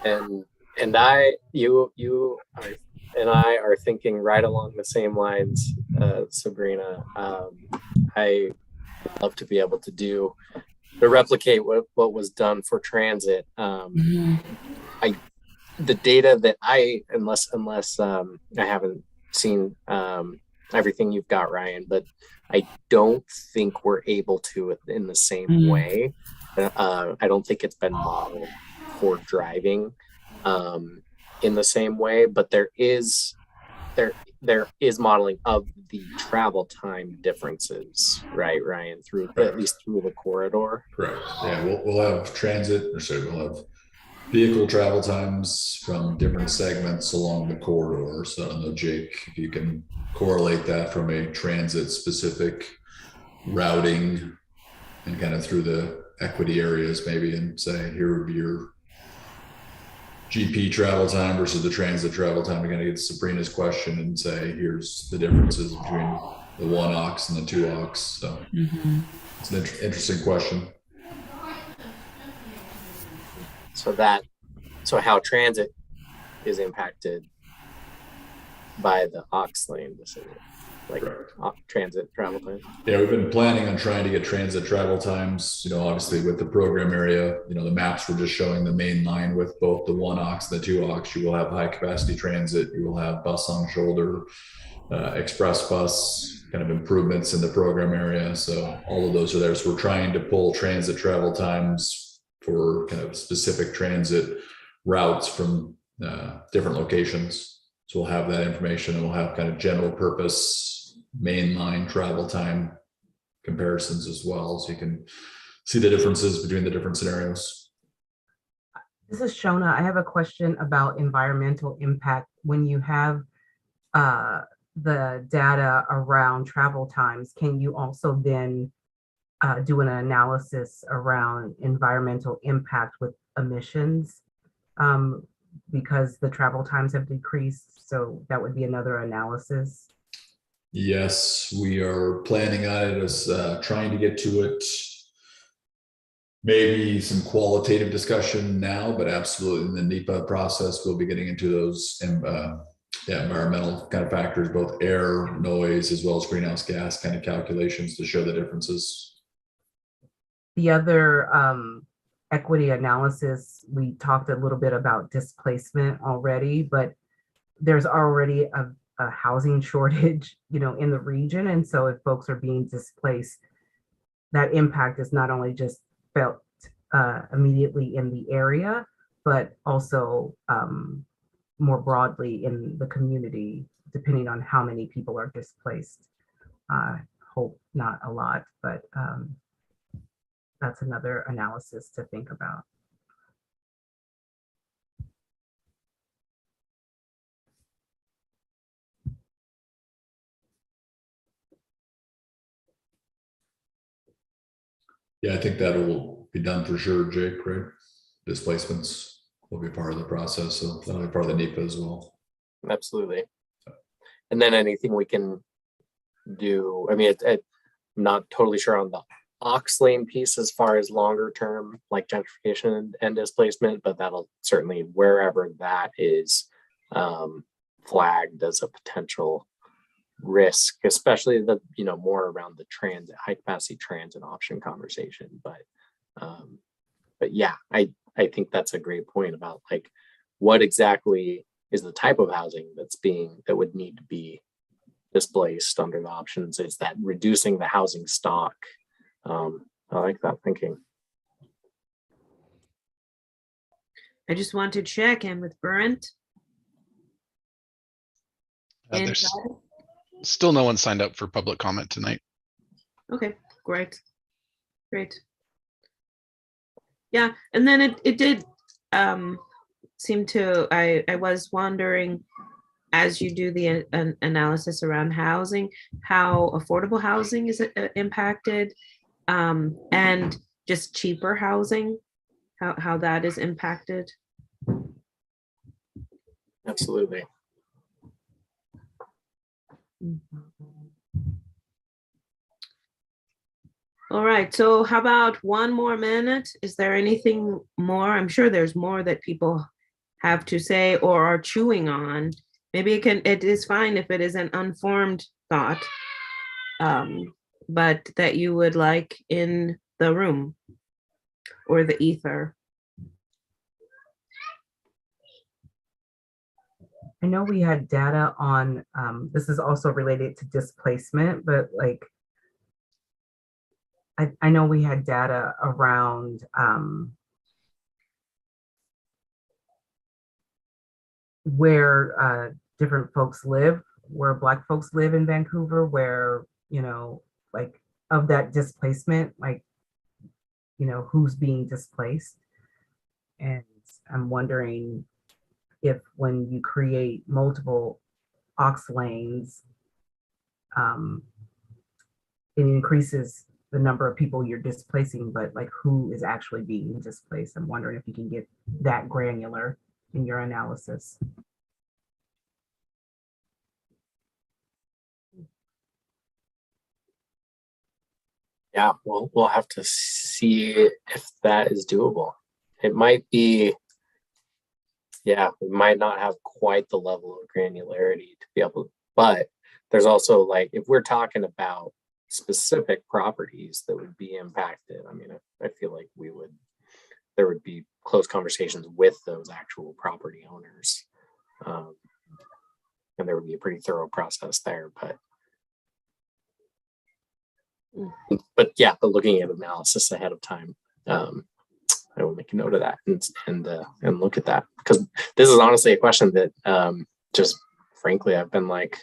And you and I are thinking right along the same lines, Sabrina. I would love to be able to replicate what was done for transit. The data that unless I haven't seen everything you've got, Ryan, but I don't think we're able to in the same way. I don't think it's been modeled for driving in the same way, but there is modeling of the travel time differences, right, Ryan, at least through the corridor. Correct. Yeah, we'll have we'll have vehicle travel times from different segments along the corridor. So I don't know, Jake, if you can correlate that from a transit specific routing and kind of through the equity areas maybe, and say here would be your GP travel time versus the transit travel time. We're going to get Sabrina's question and say here's the differences between the 1 aux and the 2 aux. So it's an interesting question. So how transit is impacted by the aux lane decision, like transit travel time. Yeah, we've been planning on trying to get transit travel times, obviously with the program area, the maps were just showing the main line with both the 1 aux and the 2 aux. You will have high capacity transit, you will have bus on shoulder, express bus, kind of improvements in the program area. So all of those are there. So we're trying to pull transit travel times for kind of specific transit routes from different locations. So we'll have that information, and we'll have kind of general purpose mainline travel time comparisons as well. So you can see the differences between the different scenarios. This is Shona. I have a question about environmental impact. When you have the data around travel times, can you also then do an analysis around environmental impact with emissions? Because the travel times have decreased, so that would be another analysis. Yes, we are planning on it as trying to get to it. Maybe some qualitative discussion now, but absolutely in the NEPA process, we'll be getting into those environmental kind of factors, both air, noise, as well as greenhouse gas kind of calculations to show the differences. The other equity analysis, we talked a little bit about displacement already, but there's already a housing shortage, you know, in the region. And so if folks are being displaced, that impact is not only just felt immediately in the area, but also more broadly in the community, depending on how many people are displaced. Hope not a lot, but that's another analysis to think about. Yeah, I think that will be done for sure, Jake, right? Displacements will be part of the process, so that'll be part of the NEPA as well. Absolutely. And then anything we can do, I mean, I'm not totally sure on the ox lane piece as far as longer term, like gentrification and displacement, but that'll certainly, wherever that is flagged as a potential risk, especially the, you know, more around the transit, high capacity transit option conversation. But yeah, I think that's a great point about like what exactly is the type of housing that would need to be displaced under the options. Is that reducing the housing stock? I like that thinking. I just want to check in with Brent. There's still no one signed up for public comment tonight. Okay, great. Yeah, and then it did seem to, I was wondering, as you do the analysis around housing, how affordable housing is impacted, and just cheaper housing, how that is impacted. Absolutely. All right, so how about one more minute? Is there anything more? I'm sure there's more that people have to say or are chewing on. Maybe it is fine if it is an unformed thought, but that you would like in the room or the ether. I know we had data on, this is also related to displacement, but like, I know we had data around where different folks live, where Black folks live in Vancouver, where, you know, like of that displacement, like, you know, who's being displaced. And I'm wondering if when you create multiple ox lanes, it increases the number of people you're displacing, but like who is actually being displaced. I'm wondering if you can get that granular in your analysis. Yeah, we'll have to see if that is doable. It might be, yeah, we might not have quite the level of granularity to be able to, but there's also like, if we're talking about specific properties that would be impacted, I mean, I feel like there would be close conversations with those actual property owners. And there would be a pretty thorough process there, but yeah, but looking at analysis ahead of time, I will make a note of that and look at that, because this is honestly a question that just frankly I've been like,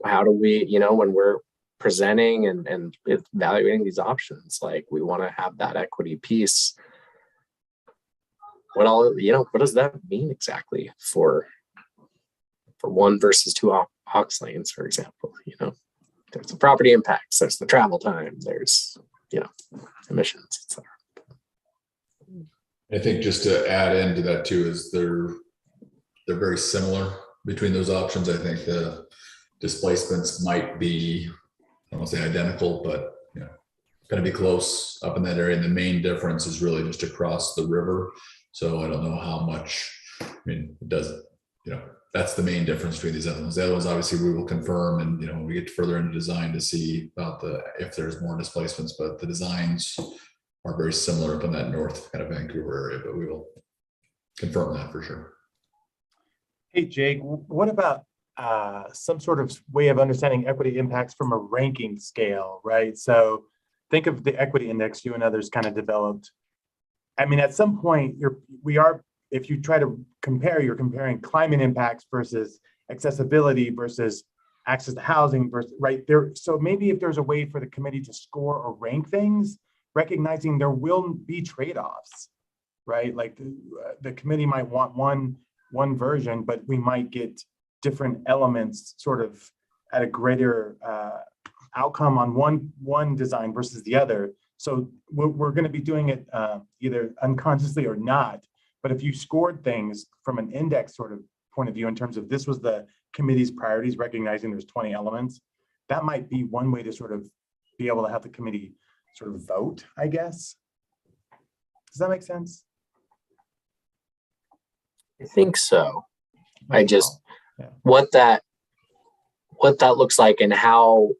how do we, you know, when we're presenting and evaluating these options, like we want to have that equity piece. What all, you know, what does that mean exactly for one versus two ox lanes, for example? You know, there's the property impacts, there's the travel time, there's, you know, emissions, etc. I think just to add into that too is they're very similar between those options. I think the displacements might be, I don't want to say identical, but you know, going to be close up in that area. And the main difference is really just across the river. So I don't know how much, I mean, it does that's the main difference between these other ones. The other ones, obviously, we will confirm, and when we get further into design to see about if there's more displacements, but the designs are very similar up in that north kind of Vancouver area, but we will confirm that for sure. Hey, Jake, what about some sort of way of understanding equity impacts from a ranking scale, right? So think of the equity index you and others kind of developed. I mean, at some point, if you try to compare, you're comparing climate impacts versus accessibility versus access to housing versus, right there. So maybe if there's a way for the committee to score or rank things, recognizing there will be trade-offs, right? Like the committee might want one version, but we might get different elements sort of at a greater outcome on one design versus the other. So we're going to be doing it either unconsciously or not. But if you scored things from an index sort of point of view in terms of this was the committee's priorities, recognizing there's 20 elements, that might be one way to sort of be able to have the committee sort of vote, I guess. Does that make sense? I think so. I just, what that looks like and how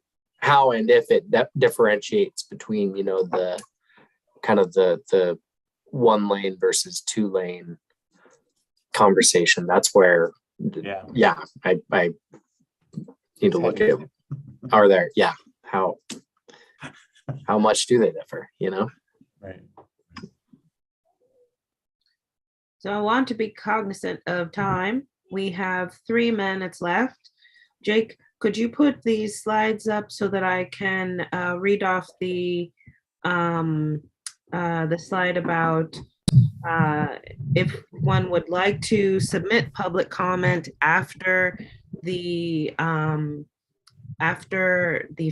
and if it differentiates between, the kind of the 1 lane versus 2 lane conversation. That's where, I need to look at, are there, how much do they differ, Right. So I want to be cognizant of time. We have 3 minutes left. Jake, could you put these slides up so that I can read off the slide about if one would like to submit public comment after the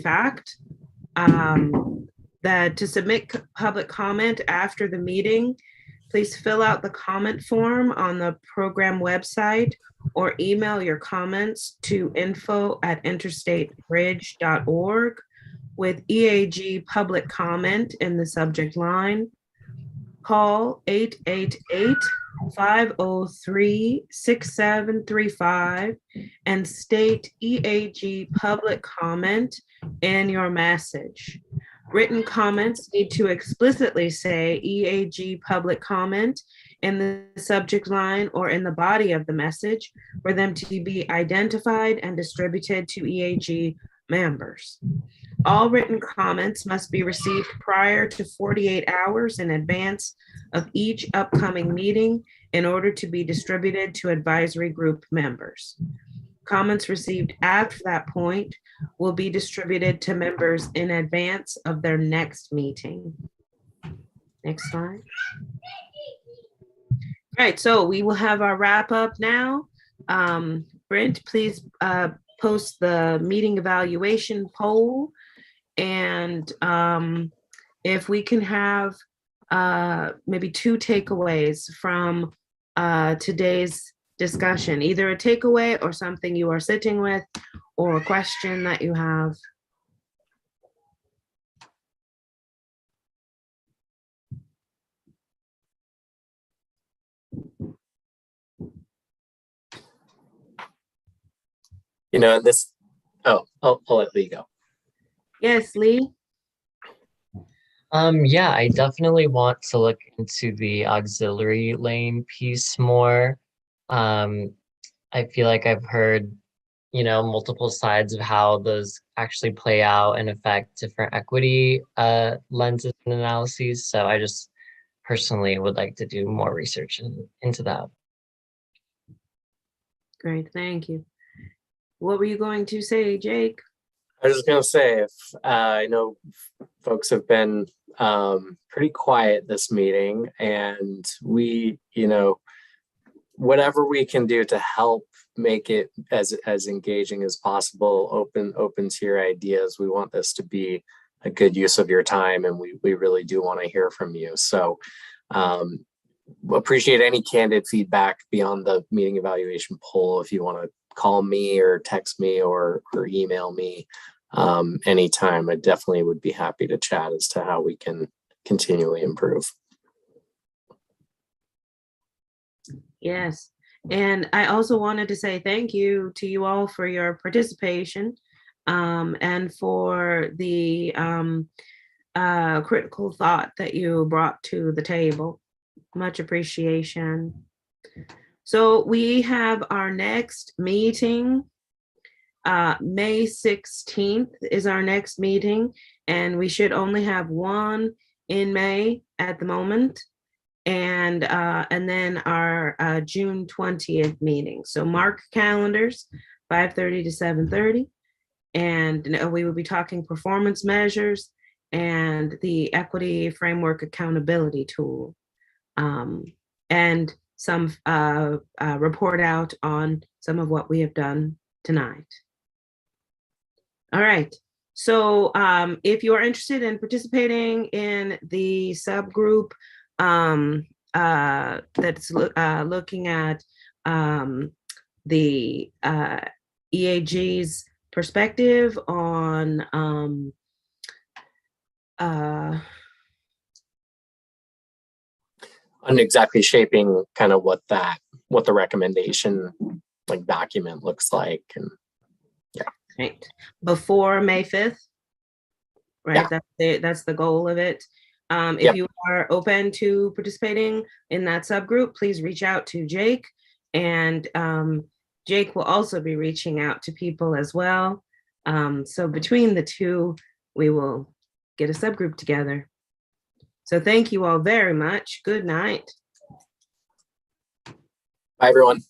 fact, that to submit public comment after the meeting, please fill out the comment form on the program website or email your comments to info@interstatebridge.org with EAG Public Comment in the subject line. Call 888-503-6735 and state EAG Public Comment in your message. Written comments need to explicitly say EAG Public Comment in the subject line or in the body of the message for them to be identified and distributed to EAG members. All written comments must be received prior to 48 hours in advance of each upcoming meeting in order to be distributed to advisory group members. Comments received after that point will be distributed to members in advance of their next meeting. Next slide. All right, so we will have our wrap up now. Brent, please post the meeting evaluation poll. And if we can have maybe 2 takeaways from today's discussion, either a takeaway or something you are sitting with or a question that you have. I'll let Lee go. Yes, Lee. Yeah, I definitely want to look into the auxiliary lane piece more. I feel like I've heard, multiple sides of how those actually play out and affect different equity lenses and analyses. So I just personally would like to do more research into that. Great, thank you. What were you going to say, Jake? I was just going to say, if I know folks have been pretty quiet this meeting, and we, whatever we can do to help make it as engaging as possible, open to your ideas. We want this to be a good use of your time, and we really do want to hear from you. So appreciate any candid feedback beyond the meeting evaluation poll. If you want to call me or text me or email me anytime, I definitely would be happy to chat as to how we can continually improve. Yes. And I also wanted to say thank you to you all for your participation and for the critical thought that you brought to the table. Much appreciation. So we have our next meeting. May 16th is our next meeting, and we should only have one in May at the moment. And then our June 20th meeting. So mark calendars, 5:30 to 7:30. And we will be talking performance measures and the equity framework accountability tool. And some report out on some of what we have done tonight. All right. So if you are interested in participating in the subgroup that's looking at the EAG's perspective on exactly shaping kind of what the recommendation like document looks like, and right before May 5th, right? Yeah. That's the goal of it. If Yep. you are open to participating in that subgroup, please reach out to Jake, and Jake will also be reaching out to people as well. So between the two, we will get a subgroup together. So thank you all very much. Good night. Bye, everyone.